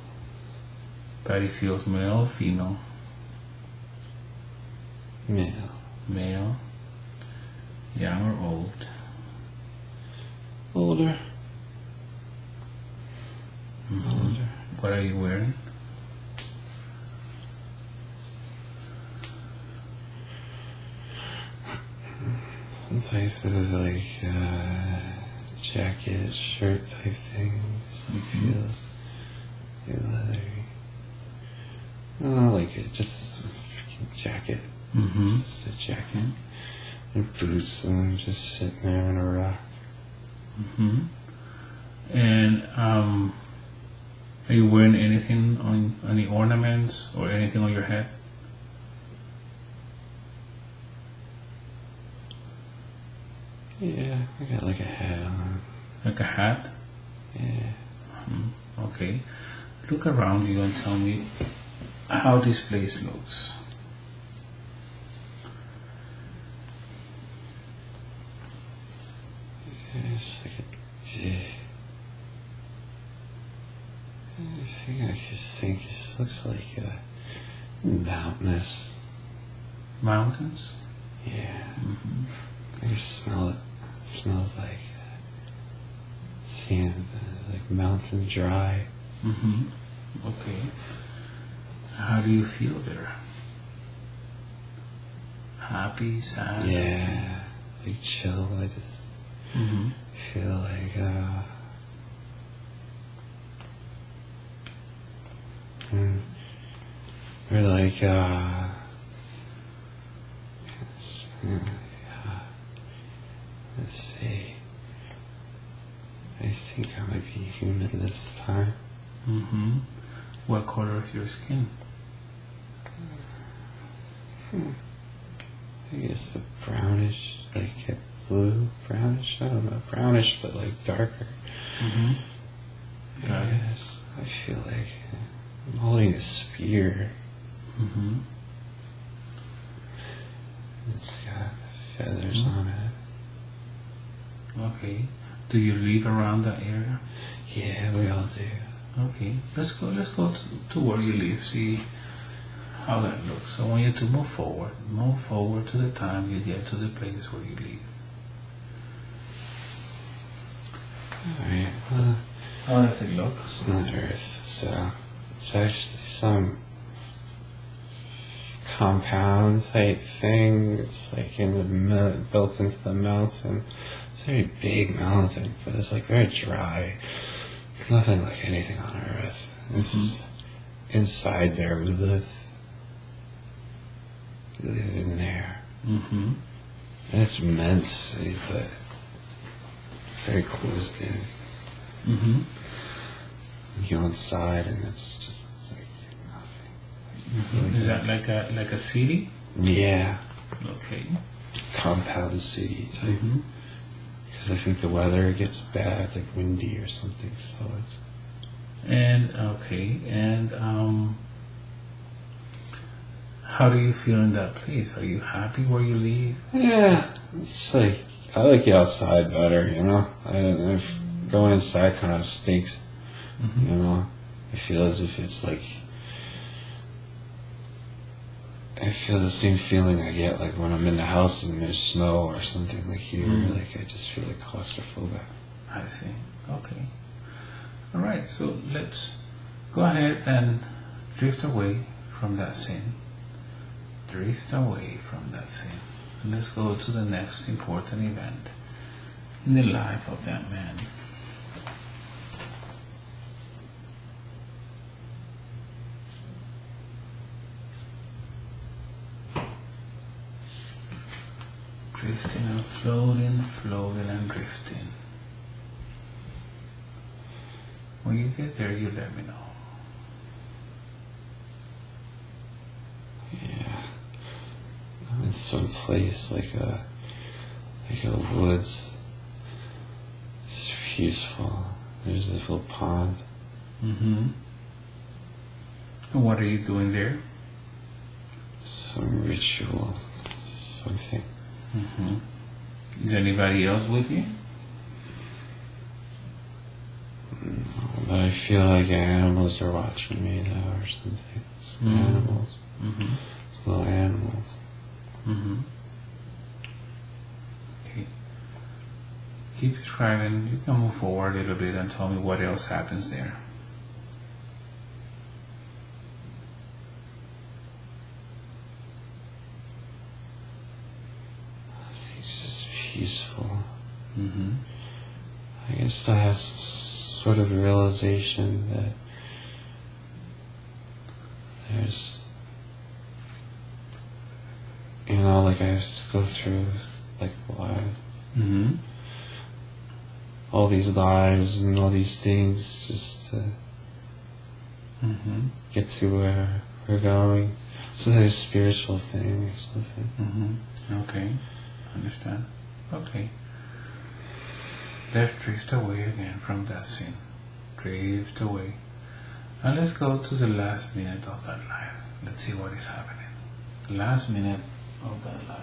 Body feels male or female? Male. Male. Young or old? Older. Mm-hmm. Older. What are you wearing? Some type of jacket, shirt type things. You feel leathery. Oh, like it's just a freaking jacket. Mm-hmm. Just a jacket. And boots, and I'm just sitting there on a rock. Mm-hmm. And are you wearing anything on any ornaments or anything on your head? Yeah, I got like a hat on. Like a hat? Yeah. Okay. Look around you and tell me how this place looks. It's like it looks like mountainous. Mountains? Yeah. I can smell it. It smells like sand, like mountain dry. Okay. How do you feel there? Happy, sad? Yeah, like chill. I just feel like we're like let's see. I think I might be human this time. What color is your skin? I guess a brownish, like a blue, brownish. I don't know, brownish, but like darker. Got it. Yes, I feel like I'm holding a spear. It's got feathers on it. Okay. Do you live around that area? Yeah, we all do. Okay. Let's go to where you live. See how that looks. So I want you to move forward. Move forward to the time you get to the place where you live. Alright, well, How does it look? it's not Earth, so it's actually some compound type thing. It's like built into the mountain. It's a very big mountain, but it's like very dry. It's nothing like anything on Earth. It's inside there we live. We live in there. And it's immense, but it's very closed in. You go inside and it's just like nothing. Is that like a city? Yeah, Okay. compound city type. Because I think the weather gets bad, like windy or something. So it's And okay. And how do you feel in that place? Are you happy where you live? yeah. It's like I like it outside better, you know. If going inside kind of stinks, you know. I feel as if it's like I feel the same feeling I get like when I'm in the house and there's snow or something like here. Like I just feel like claustrophobic. I see. Okay. All right. So let's go ahead and drift away from that scene. Drift away from that scene. And let's go to the next important event in the life of that man. Drifting and floating, floating and drifting. When you get there, you let me know. Yeah. I'm in some place like a woods. It's peaceful. There's this little pond. And what are you doing there? Some ritual. Something. Is anybody else with you? But I feel like animals are watching me now or something. Some animals. Little animals. Okay. Keep describing. You can move forward a little bit and tell me what else happens there. It's just peaceful. I guess I have sort of a realization that there's, you know, like I have to go through like life, all these lives and all these things just to get to where we're going. It's like a spiritual thing or something. Okay. Understand. Okay. let's drift away again from that scene. Drift away. And let's go to the last minute of that life. Let's see what is happening. The last minute of that life.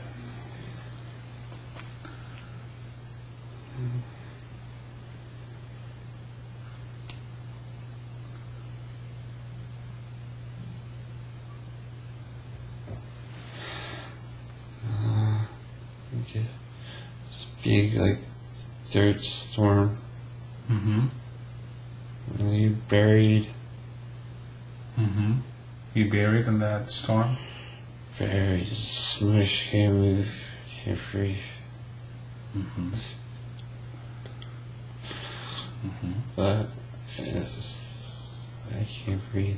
Okay. This big, like, dirt storm. Mm-hmm. You buried. Mm-hmm. You buried in that storm? Buried. Just smush, can't move, can't breathe. Mm-hmm. Mm-hmm. But it's just, I can't breathe.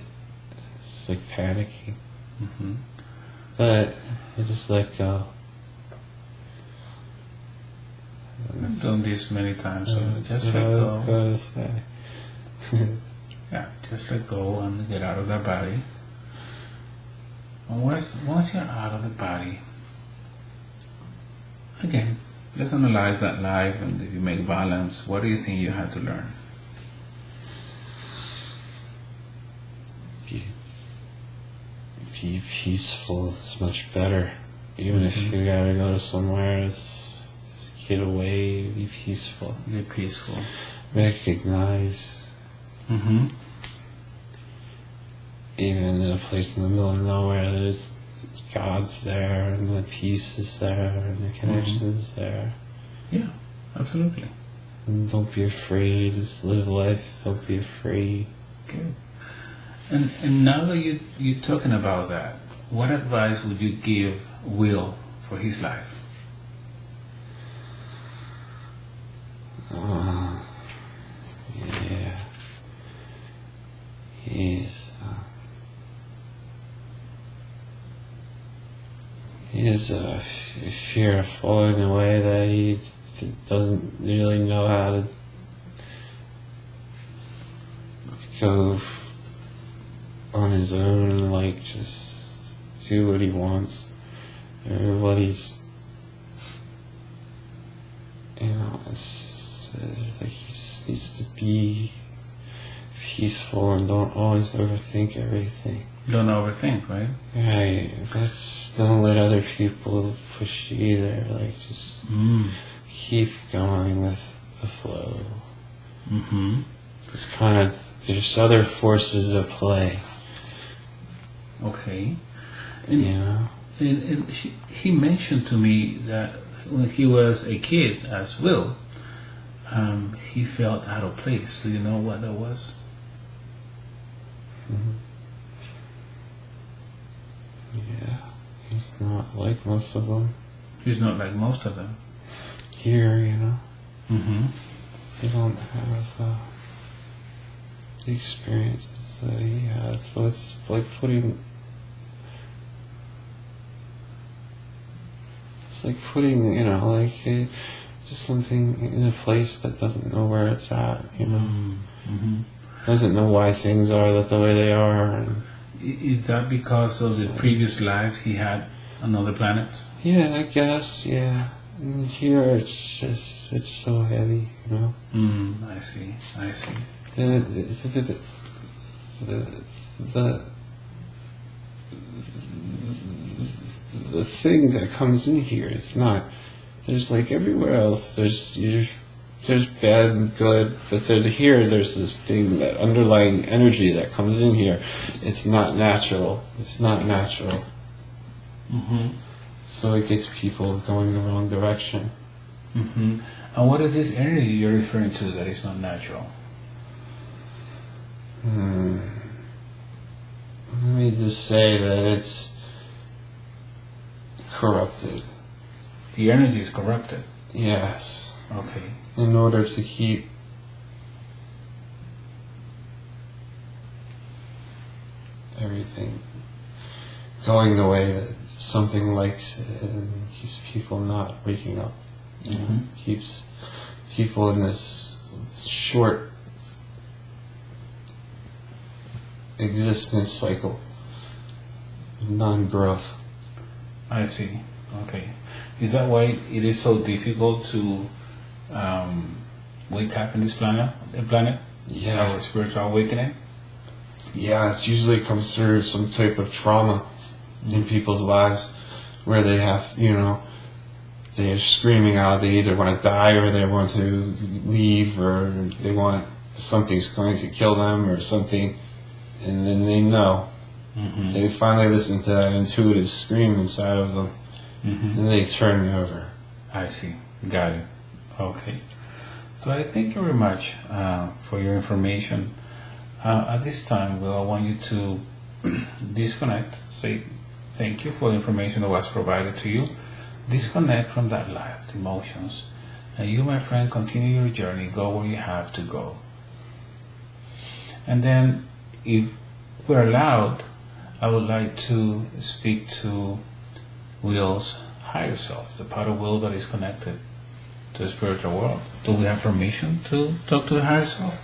It's like panicking. Mm-hmm. But I just let go. I've done this many times, so just what let I was go. gonna say. Yeah, just let go and get out of that body. And once you're out of the body, again, let's analyze that life, and if you make balance, what do you think you had to learn? Be peaceful is much better. Even if you gotta go to somewhere, just get away, be peaceful. Be peaceful. Recognize, Mm-hmm. even in a place in the middle of nowhere, there's God's there, and the peace is there, and the connection is there. Yeah, absolutely. And don't be afraid, just live life, don't be afraid. Okay. And now that you're talking about that, what advice would you give Will for his life? Yeah. He's fear of falling away that he doesn't really know how to go on his own and like just do what he wants. Everybody's, it's just, like he just needs to be peaceful and don't always overthink everything. Don't overthink, right? Right, but don't let other people push you either. Like just keep going with the flow. Mm-hmm. It's kind of, there's other forces at play. Okay. And He mentioned to me that when he was a kid, as Will, he felt out of place. Do you know what that was? Yeah, he's not like most of them. He's not like most of them. Here, Mm-hmm. they don't have the experiences that he has. So it's like putting just something in a place that doesn't know where it's at, Mm-hmm. Doesn't know why things are the way they are. And Is that because of the previous life he had on other planets? yeah, I guess, yeah. And here it's so heavy, I see. The thing that comes in here, it's not. There's like everywhere else. There's bad and good, but then here there's this thing, that underlying energy that comes in here. It's not natural. Mm-hmm. So it gets people going the wrong direction. Mm-hmm. And what is this energy you're referring to that is not natural? Let me just say that it's corrupted. The energy is corrupted. Yes. Okay. In order to keep everything going the way that something likes it, and keeps people not waking up. Keeps people in this short existence cycle of non-growth. I see. Okay. Is that why it is so difficult to wake up in this planet, Yeah. our spiritual awakening? Yeah, it's usually comes through some type of trauma in people's lives where they have, they're screaming out, they either want to die or they want to leave or they want something's going to kill them or something, and then they know. Mm-hmm. They finally listen to that intuitive scream inside of them, and they turn over. I see. Got it. Okay. So I thank you very much for your information. At this time, I want you to disconnect. Say thank you for the information that was provided to you. Disconnect from that life, the emotions. And you, my friend, continue your journey. Go where you have to go. And then, if we're allowed, I would like to speak to Will's higher self, the part of Will that is connected to the spiritual world. Do we have permission to talk to the higher self?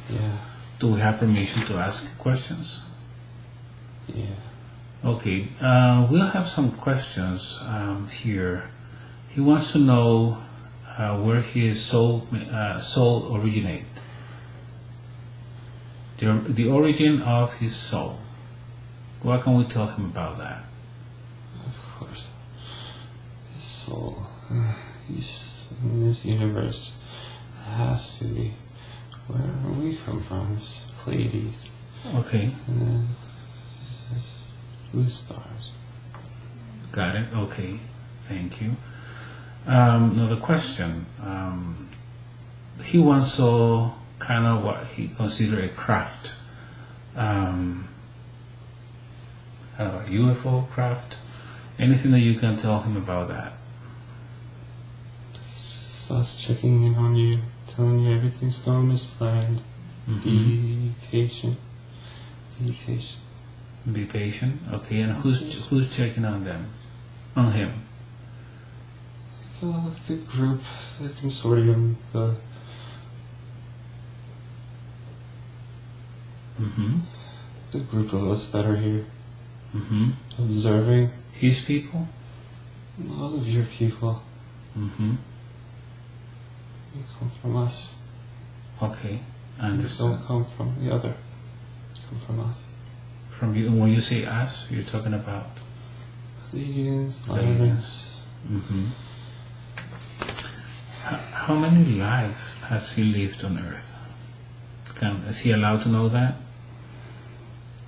Yeah. Do we have permission to ask questions? Yeah. Okay, we'll have some questions here. He wants to know where his soul originate. The origin of his soul. What can we tell him about that? Of course. His soul. He's in this universe. Has to be. Where we come from is Pleiades. Okay. And then blue stars. Got it. Okay. Thank you. Another question. He once saw kind of what he considered a craft. Kind of a UFO craft. Anything that you can tell him about that? It's just us checking in on you, telling you everything's going as planned. Be patient. Be patient. Be patient. Okay, and who's checking on them? On him? The group, the consortium, the group of us that are here, observing. His people? All of your people. You come from us. Okay, I You understand. don't come from the other. You come from us. From you, when you say us, you're talking about? Pleiadians, Pleiadians. Lions. How many lives has he lived on Earth? Is he allowed to know that?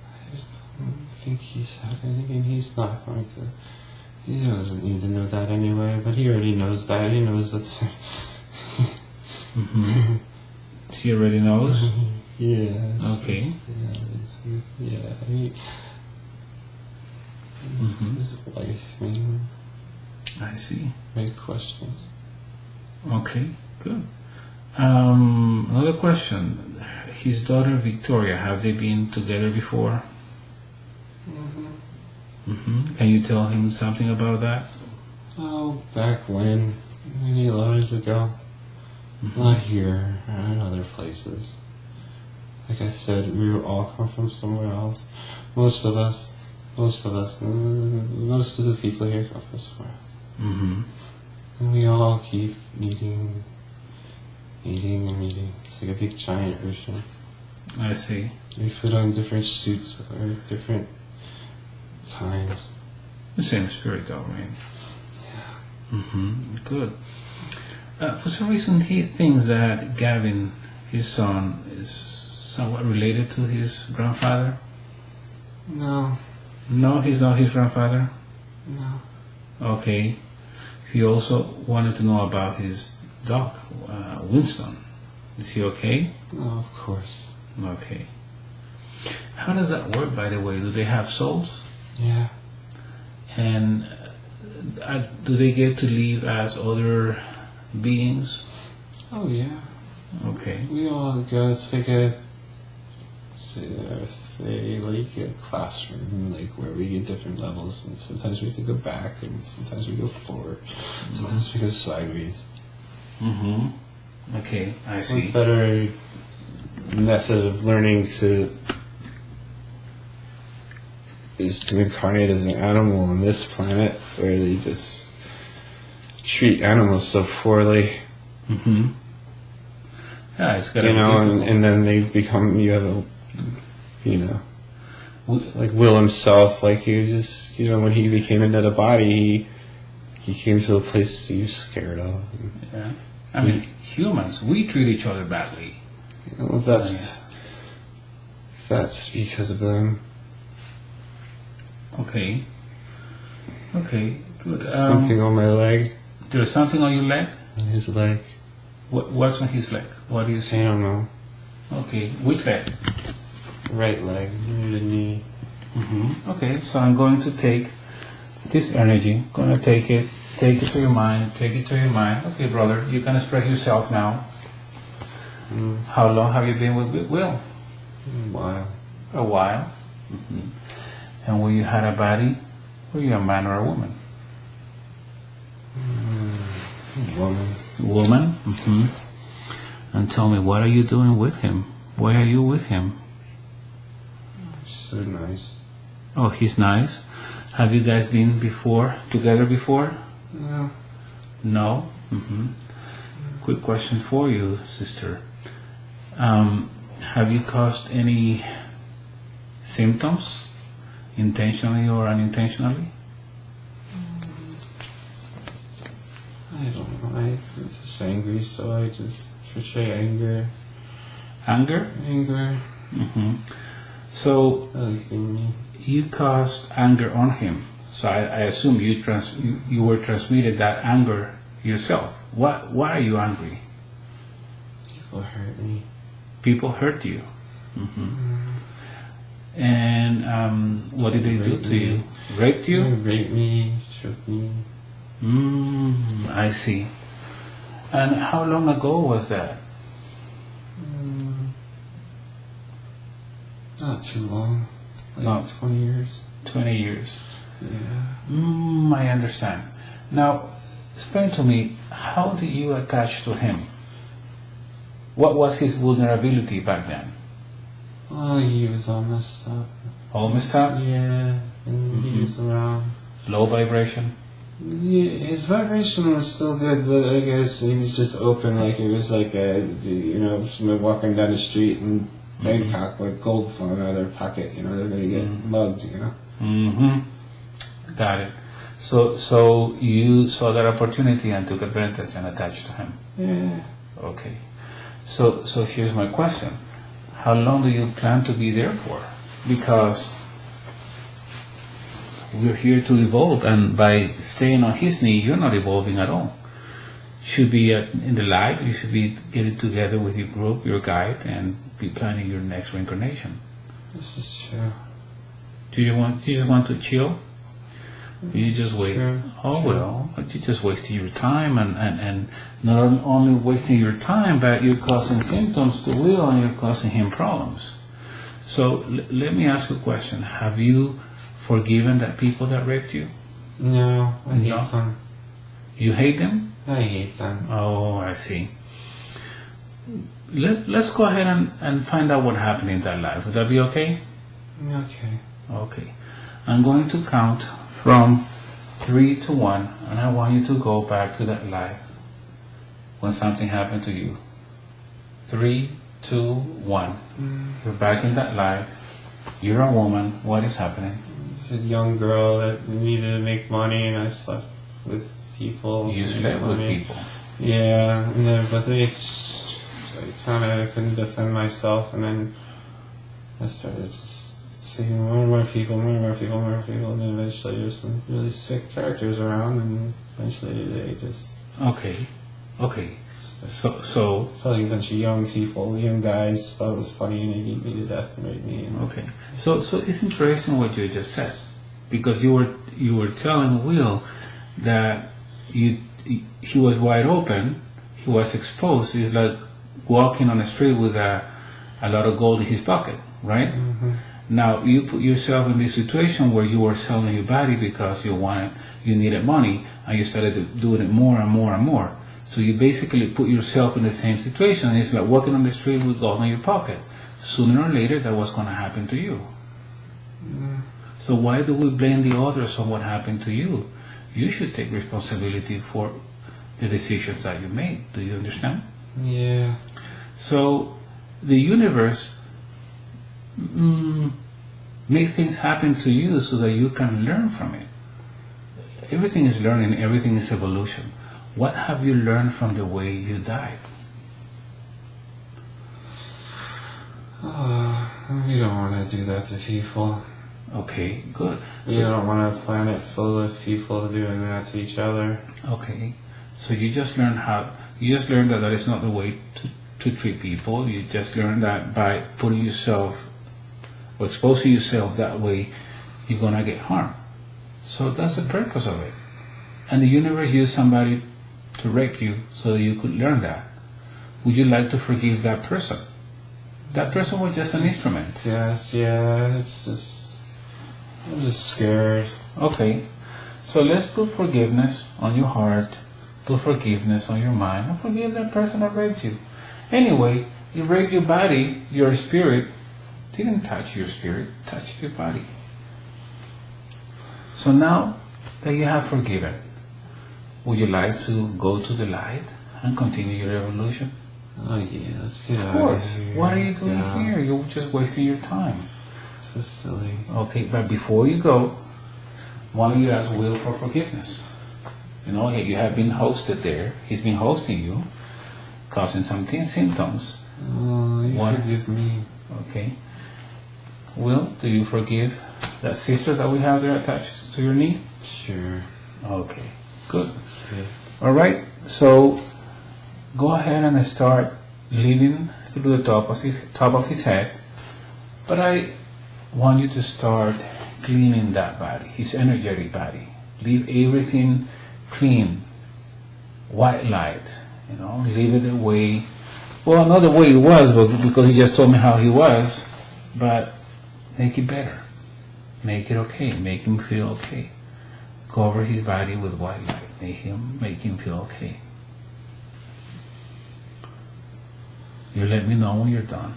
I don't think he's had any. He's not going to. He doesn't need to know that anyway, but he already knows that. He knows that. He already knows? Yes. Okay. His wife, man. I see. Great questions. Okay, good. Another question. His daughter Victoria, have they been together before? Can you tell him something about that? Oh, back when, many years ago. Not here, in other places. Like I said, we all come from somewhere else. Most of the people here come from somewhere. And we all keep meeting. It's like a big giant ocean. I see. We put on different suits at different times. The same spirit though, right? Yeah. Good. For some reason he thinks that Gavin, his son, is somewhat related to his grandfather. No. No, he's not his grandfather? No. Okay. He also wanted to know about his dog, Winston. Is he okay? Oh, of course. Okay. How does that work, by the way? Do they have souls? Yeah. And do they get to live as other beings? Oh, yeah. Okay. We all go, it's like a classroom, like where we get different levels, and sometimes we can go back, and sometimes we go forward, sometimes we go sideways. Okay, I see. One better method of learning is to incarnate as an animal on this planet, where they just treat animals so poorly. Yeah, it's got you to be know, difficult. and then they become, you have a, you know, it's like Will himself, like he was just, you know, when he became into the body, he came to a place he was scared of. Yeah. I mean, humans, we treat each other badly. Well, that's because of them. Okay. Okay, good. Something on my leg, There's something on your leg? on his leg. What's on his leg? What do you I see? don't know. Okay, which leg? Right leg, near the knee. Okay, so I'm going to take this energy, going to take it to your mind, take it to your mind. Okay, brother, you can express yourself now. How long have you been with Will? Wow. A while. And when you had a body, were you a man or a woman? Woman. Woman. And tell me, what are you doing with him? Why are you with him? So nice. Oh, he's nice. Have you guys been together before? No. No? Quick question for you, sister. Have you caused any symptoms, intentionally or unintentionally? I don't know. I'm just angry, so I just portray anger. Anger? Anger. So Like in me. you caused anger on him. So I assume you were transmitted that anger yourself. Why are you angry? People hurt me. People hurt you. And what did they do to you? Raped They you? raped me, shook me. I see. And how long ago was that? Not too long. Like No. 20 years. 20 years. Yeah. I understand. Now, explain to me, how did you attach to him? What was his vulnerability back then? Oh, he was all messed up. All messed up? Yeah. And he was around. Low vibration? Yeah, his vibration was still good, but I guess he was just open, like it was like somebody walking down the street in Bangkok with gold falling out of their pocket, they're gonna get mugged, Got it. So you saw that opportunity and took advantage and attached to him. Yeah. Okay. So here's my question. How long do you plan to be there for? Because we're here to evolve, and by staying on his knee, you're not evolving at all. Should be in the light, you should be getting together with your group, your guide, and be planning your next reincarnation. This is true. Do you just want to chill? You just wait. Sure. Oh well, but you're just wasting your time, and not only wasting your time, but you're causing symptoms to Will, and you're causing him problems. So let me ask you a question. Have you forgiven that people that raped you? No, I hate No. them. You hate them? I hate them. Oh, I see. Let's go ahead and find out what happened in that life. Would that be okay? Okay. Okay. I'm going to count from 3 to 1, and I want you to go back to that life when something happened to you. 3, 2, 1. You're back in that life. You're a woman. What is happening? It's a young girl that needed to make money, and I slept with people. You to make slept with money. people. Yeah, and then, but I kind of couldn't defend myself, and then I started just seeing more and more people, and then eventually there's some really sick characters around, and eventually they just Okay. So felt like a bunch of young people, young guys thought it was funny, and they beat me to death and raped me. And okay. So it's interesting what you just said, because you were telling Will that he was wide open, he was exposed. It's like walking on the street with a lot of gold in his pocket, right? Now you put yourself in this situation where you were selling your body because you needed money, and you started doing it more and more and more. So you basically put yourself in the same situation. It's like walking on the street with gold in your pocket. Sooner or later, that was going to happen to you. So why do we blame the others on what happened to you? You should take responsibility for the decisions that you made. Do you understand? yeah, So the universe make things happen to you so that you can learn from it. Everything is learning, everything is evolution. What have you learned from the way you died? We don't want to do that to people. Okay, good. We don't want a planet full of people doing that to each other. Okay, so you just learned that that is not the way to treat people. You just learned that by putting yourself or exposing yourself that way, you're gonna get harmed. So that's the purpose of it. And the universe used somebody to rape you so that you could learn that. Would you like to forgive that person? That person was just an instrument. Yes, yeah, it's just... I'm just scared. Okay, so let's put forgiveness on your heart, put forgiveness on your mind, and forgive that person that raped you. Anyway, you raped your body, your spirit didn't touch your spirit, touched your body. So now that you have forgiven, would you like to go to the light and continue your evolution? Oh yeah, let's get Of out course. of here. What are you doing here? You're just wasting your time. So silly. Okay, but before you go, why don't you ask Will for forgiveness? You know, you have been hosted there. He's been hosting you, causing some symptoms. Oh, you forgive me. Okay. Will, do you forgive that sister that we have there attached to your knee? Sure. Okay, good. Okay. All right, so go ahead and start leaning through the top of his head. But I want you to start cleaning that body, his energetic body. Leave everything clean, white light. You know, leave it the way. Well, not the way it was, but because he just told me how he was. But make it better. Make it okay. Make him feel okay. Cover his body with white light. Make him feel okay. You let me know when you're done.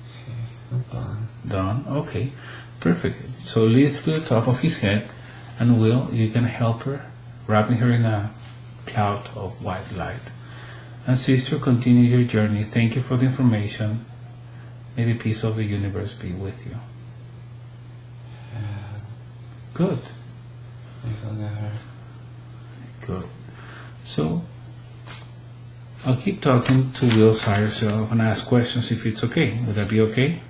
Okay, I'm done. Done? Okay. Perfect. So lead through the top of his head, and Will, you can help her, wrapping her in a cloud of white light. And sister, continue your journey. Thank you for the information. May the peace of the universe be with you. Yeah. Good. I feel better. Good. So, I'll keep talking to Will's higher self and ask questions if it's okay. Would that be okay?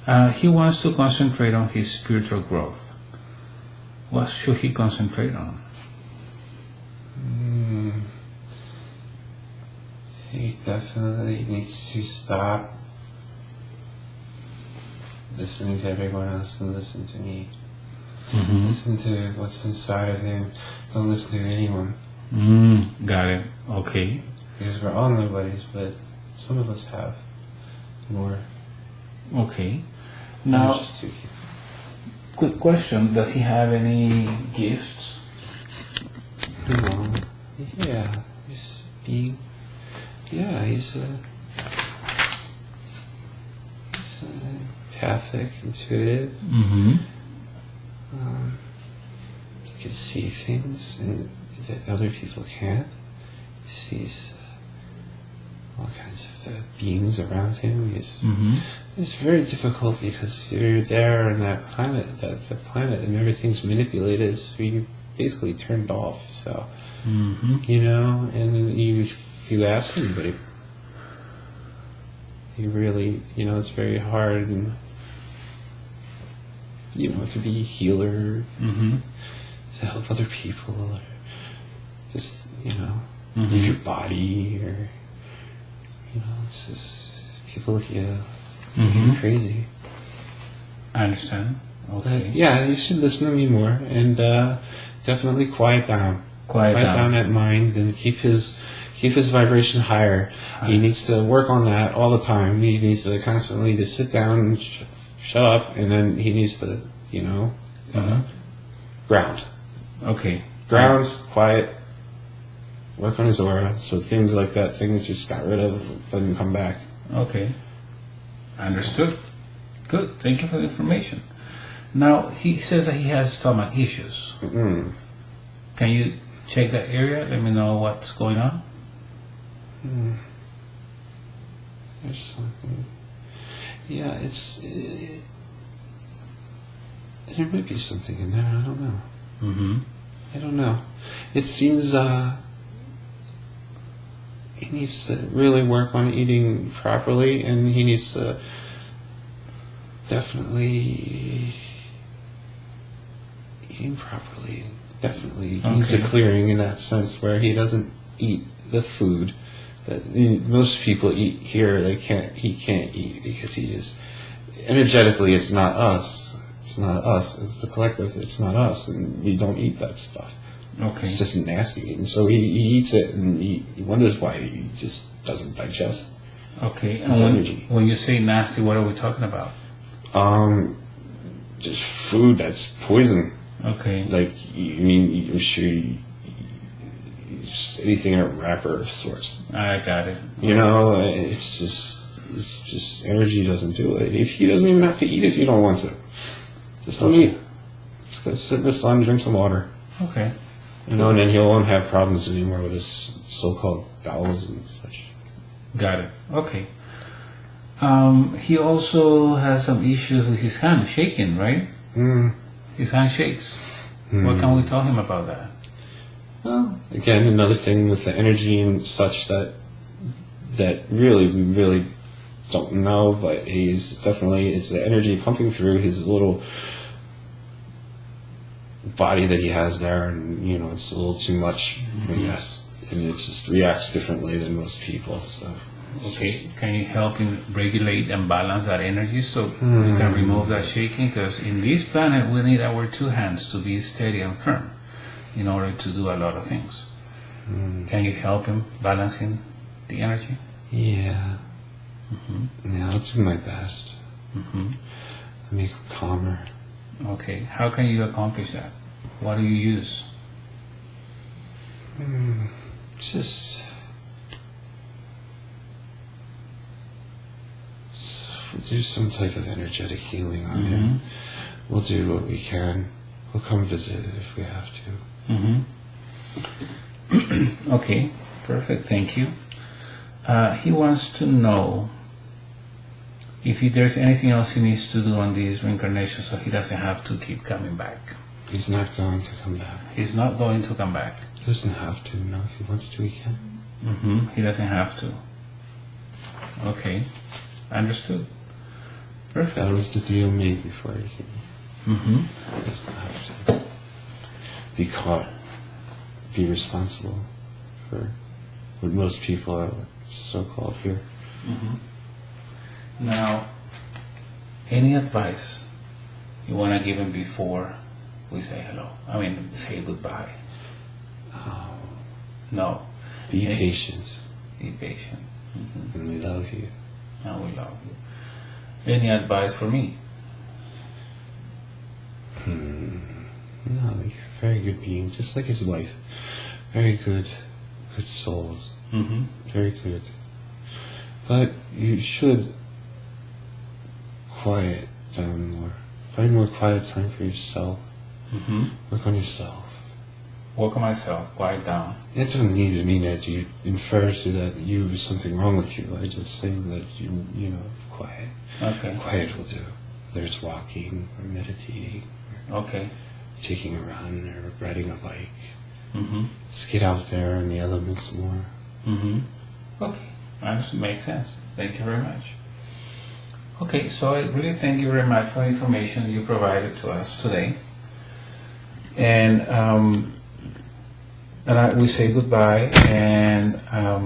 Yeah. He wants to concentrate on his spiritual growth. What should he concentrate on? He definitely needs to stop listening to everyone else and listen to me. Mm-hmm. Listen to what's inside of him. Don't listen to anyone. Got it. Okay. Because we're all nobodies, but some of us have more. Okay. Now, quick question. Does he have any gifts? Yeah, he's being... Yeah, he's empathic, intuitive. Mm-hmm. He can see things that other people can't. He sees all kinds of beings around him. It's very difficult because you're there in that planet, the planet, and everything's manipulated, so you're basically turned off. So, you know, and if you ask anybody, you really, you know, it's very hard, and you know, to be a healer, to help other people, or just, you know, move your body, or, you know, it's just, people look at you, you're crazy. I understand. Okay. But yeah, you should listen to me more, and definitely quiet down. Quiet down that mind, and keep his vibration higher. He needs to work on that all the time. He needs to constantly just sit down and shut up, and then he needs to, you know, ground. Okay. Ground, quiet, work on his aura, so things like that thing that just got rid of doesn't come back. Okay. Understood. Good. Thank you for the information. Now, he says that he has stomach issues. Can you check that area. Let me know what's going on. There's something. Yeah, there might be something in there. I don't know. Mm-hmm. I don't know. It seems he needs to really work on eating properly, and he needs to definitely eating properly. Definitely needs a clearing in that sense where he doesn't eat the food that most people eat here. He can't eat because he just energetically. It's not us. It's not us. It's the collective. It's not us, and we don't eat that stuff. Okay. It's just nasty, and so he eats it, and he wonders why he just doesn't digest. Okay. His energy. When you say nasty, what are we talking about? Just food that's poison. Okay. Like, I'm sure just anything in a wrapper of sorts. I got it. It's just energy doesn't do it. If he doesn't even have to eat if you don't want to. Just don't eat. Just go sit in the sun, drink some water. Okay. And then he won't have problems anymore with his so-called bowels and such. Got it. Okay. He also has some issues with his hand shaking, right? His hand shakes. What can we tell him about that? Well, again, another thing with the energy and such that we really don't know, but it's the energy pumping through his little body that he has there, and it's a little too much, I guess, and it just reacts differently than most people. So, okay, can you help him regulate and balance that energy so we can remove that shaking? Because in this planet, we need our two hands to be steady and firm in order to do a lot of things. Can you help him balancing the energy? Yeah. Yeah, I'll do my best. Make him calmer. Okay, how can you accomplish that? What do you use? Just do some type of energetic healing on him. We'll do what we can. We'll come visit if we have to. Okay, perfect, thank you. He wants to know if there's anything else he needs to do on this reincarnation so he doesn't have to keep coming back. He's not going to come back. He's not going to come back. He doesn't have to. No, if he wants to, he can. He doesn't have to. Okay, understood. Perfect. That was the deal made before he came. He doesn't have to be caught, be responsible for what most people are so-called here. Now, any advice you want to give him before we say hello? I mean, say goodbye. No. Be patient. Be patient. And we love you. And we love you. Any advice for me? No, you're a very good being, just like his wife. Very good souls. Very good. But you should quiet down more. Find more quiet time for yourself. Work on yourself. Work on myself. Quiet down. That doesn't need to mean that you infer to that there's something wrong with you. I just say that quiet. Okay. Quiet will do. Whether it's walking or meditating or taking a run or riding a bike. Let's get out there in the elements more. Okay. That makes sense. Thank you very much. Okay, so I really thank you very much for the information you provided to us today. And we say goodbye, and I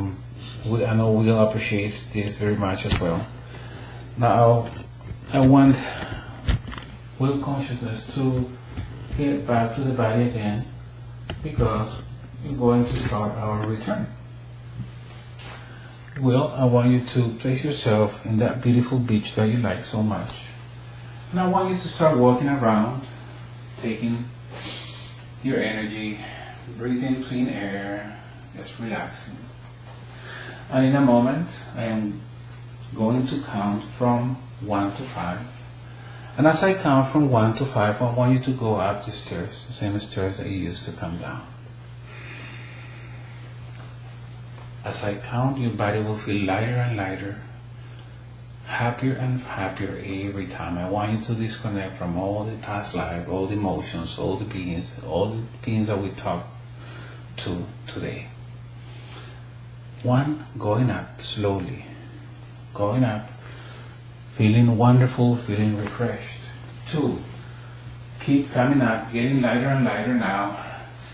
know we'll appreciate this very much as well. Now, I want will consciousness to get back to the body again, because we're going to start our return. Will, I want you to place yourself in that beautiful beach that you like so much. And I want you to start walking around, taking your energy, breathing clean air, just relaxing. And in a moment, I am going to count from 1 to 5. And as I count from 1 to 5, I want you to go up the stairs, the same stairs that you used to come down. As I count, your body will feel lighter and lighter, happier and happier every time. I want you to disconnect from all the past life, all the emotions, all the beings that we talked to today. 1, going up slowly, going up, feeling wonderful, feeling refreshed. 2, keep coming up, getting lighter and lighter now,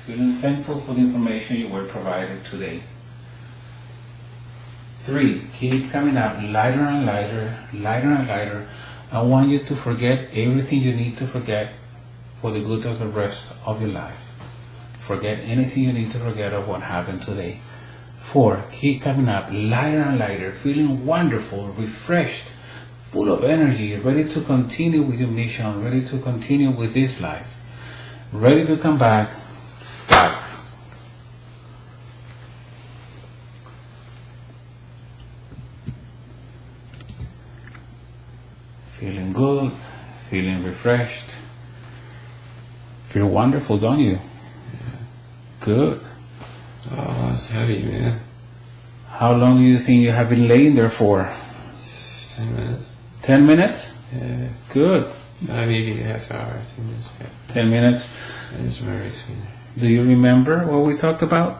feeling thankful for the information you were provided today. 3, keep coming up, lighter and lighter, lighter and lighter. I want you to forget everything you need to forget for the good of the rest of your life. Forget anything you need to forget of what happened today. 4, keep coming up, lighter and lighter, feeling wonderful, refreshed, full of energy, ready to continue with your mission, ready to continue with this life, ready to come back. 5, feeling good, feeling refreshed. Feel wonderful, don't you? Good. Oh, that's heavy, man. How long do you think you have been laying there for? 10 minutes. 10 minutes? Yeah. Good. Maybe a half hour, 10 minutes. Yeah. 10 minutes. I just remember it's Do you remember what we talked about?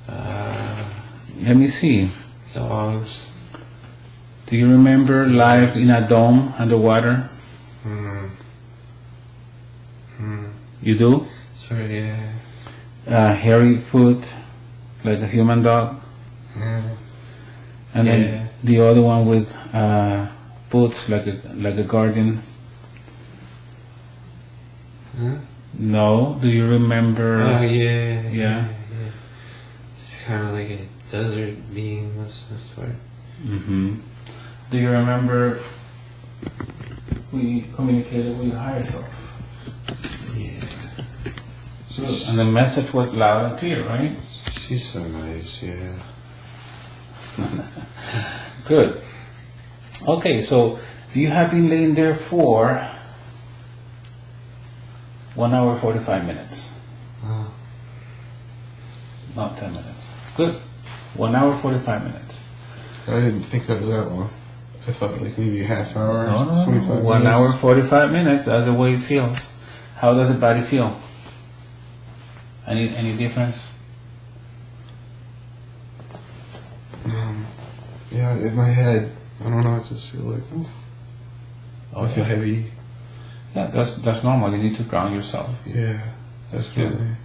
Let me see. Dogs. Do you remember life in a dome underwater? You do? Sorry, yeah. Hairy foot, like a human dog. And then the other one with boots, like a guardian. Huh? No. Do you remember? Oh, yeah. Yeah. It's kind of like a desert being of some sort. Mm-hmm. Do you remember we communicated with your higher self? Yeah. Good. And the message was loud and clear, right? She's so nice, yeah. Good. Okay, so you have been laying there for 1 hour 45 minutes. Oh. Not 10 minutes. Good. 1 hour 45 minutes. I didn't think that was that long. I thought like maybe a half hour, No. 25 minutes. 1 hour 45 minutes. That's the way it feels. How does the body feel? Any difference? Yeah, in my head, I don't know, I just feel like, oof. I feel heavy. Yeah, that's normal. You need to ground yourself. Yeah, that's good. really...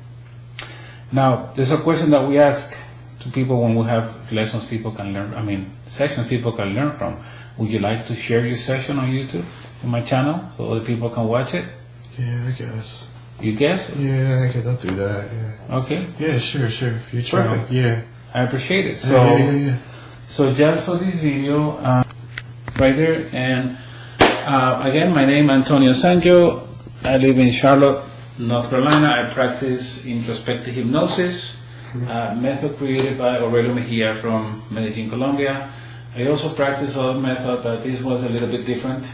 Now, there's a question that we ask to people when we have lessons people can learn, sessions people can learn from. Would you like to share your session on YouTube, on my channel, so other people can watch it? Yeah, I guess. You guess? Yeah, I'll do that, yeah. Okay. Yeah, sure. If you try. Perfect. Yeah. I appreciate it. So, yeah. So just for this video, right there, and again, my name is Antonio Sangio. I live in Charlotte, North Carolina. I practice introspective hypnosis, method created by Aurelio Mejia from Medellin, Colombia. I also practice other method, but this was a little bit different,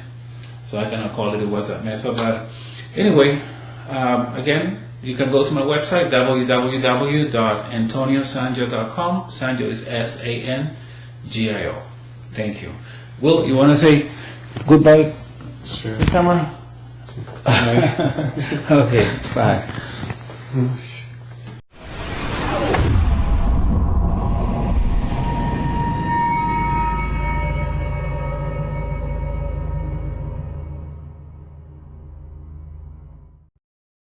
so I cannot call it was that method. But anyway, again, you can go to my website, www.antoniosangio.com. Sangio is S-A-N-G-I-O. Thank you. Will, you want to say goodbye? Sure. The camera? Bye. Okay, bye.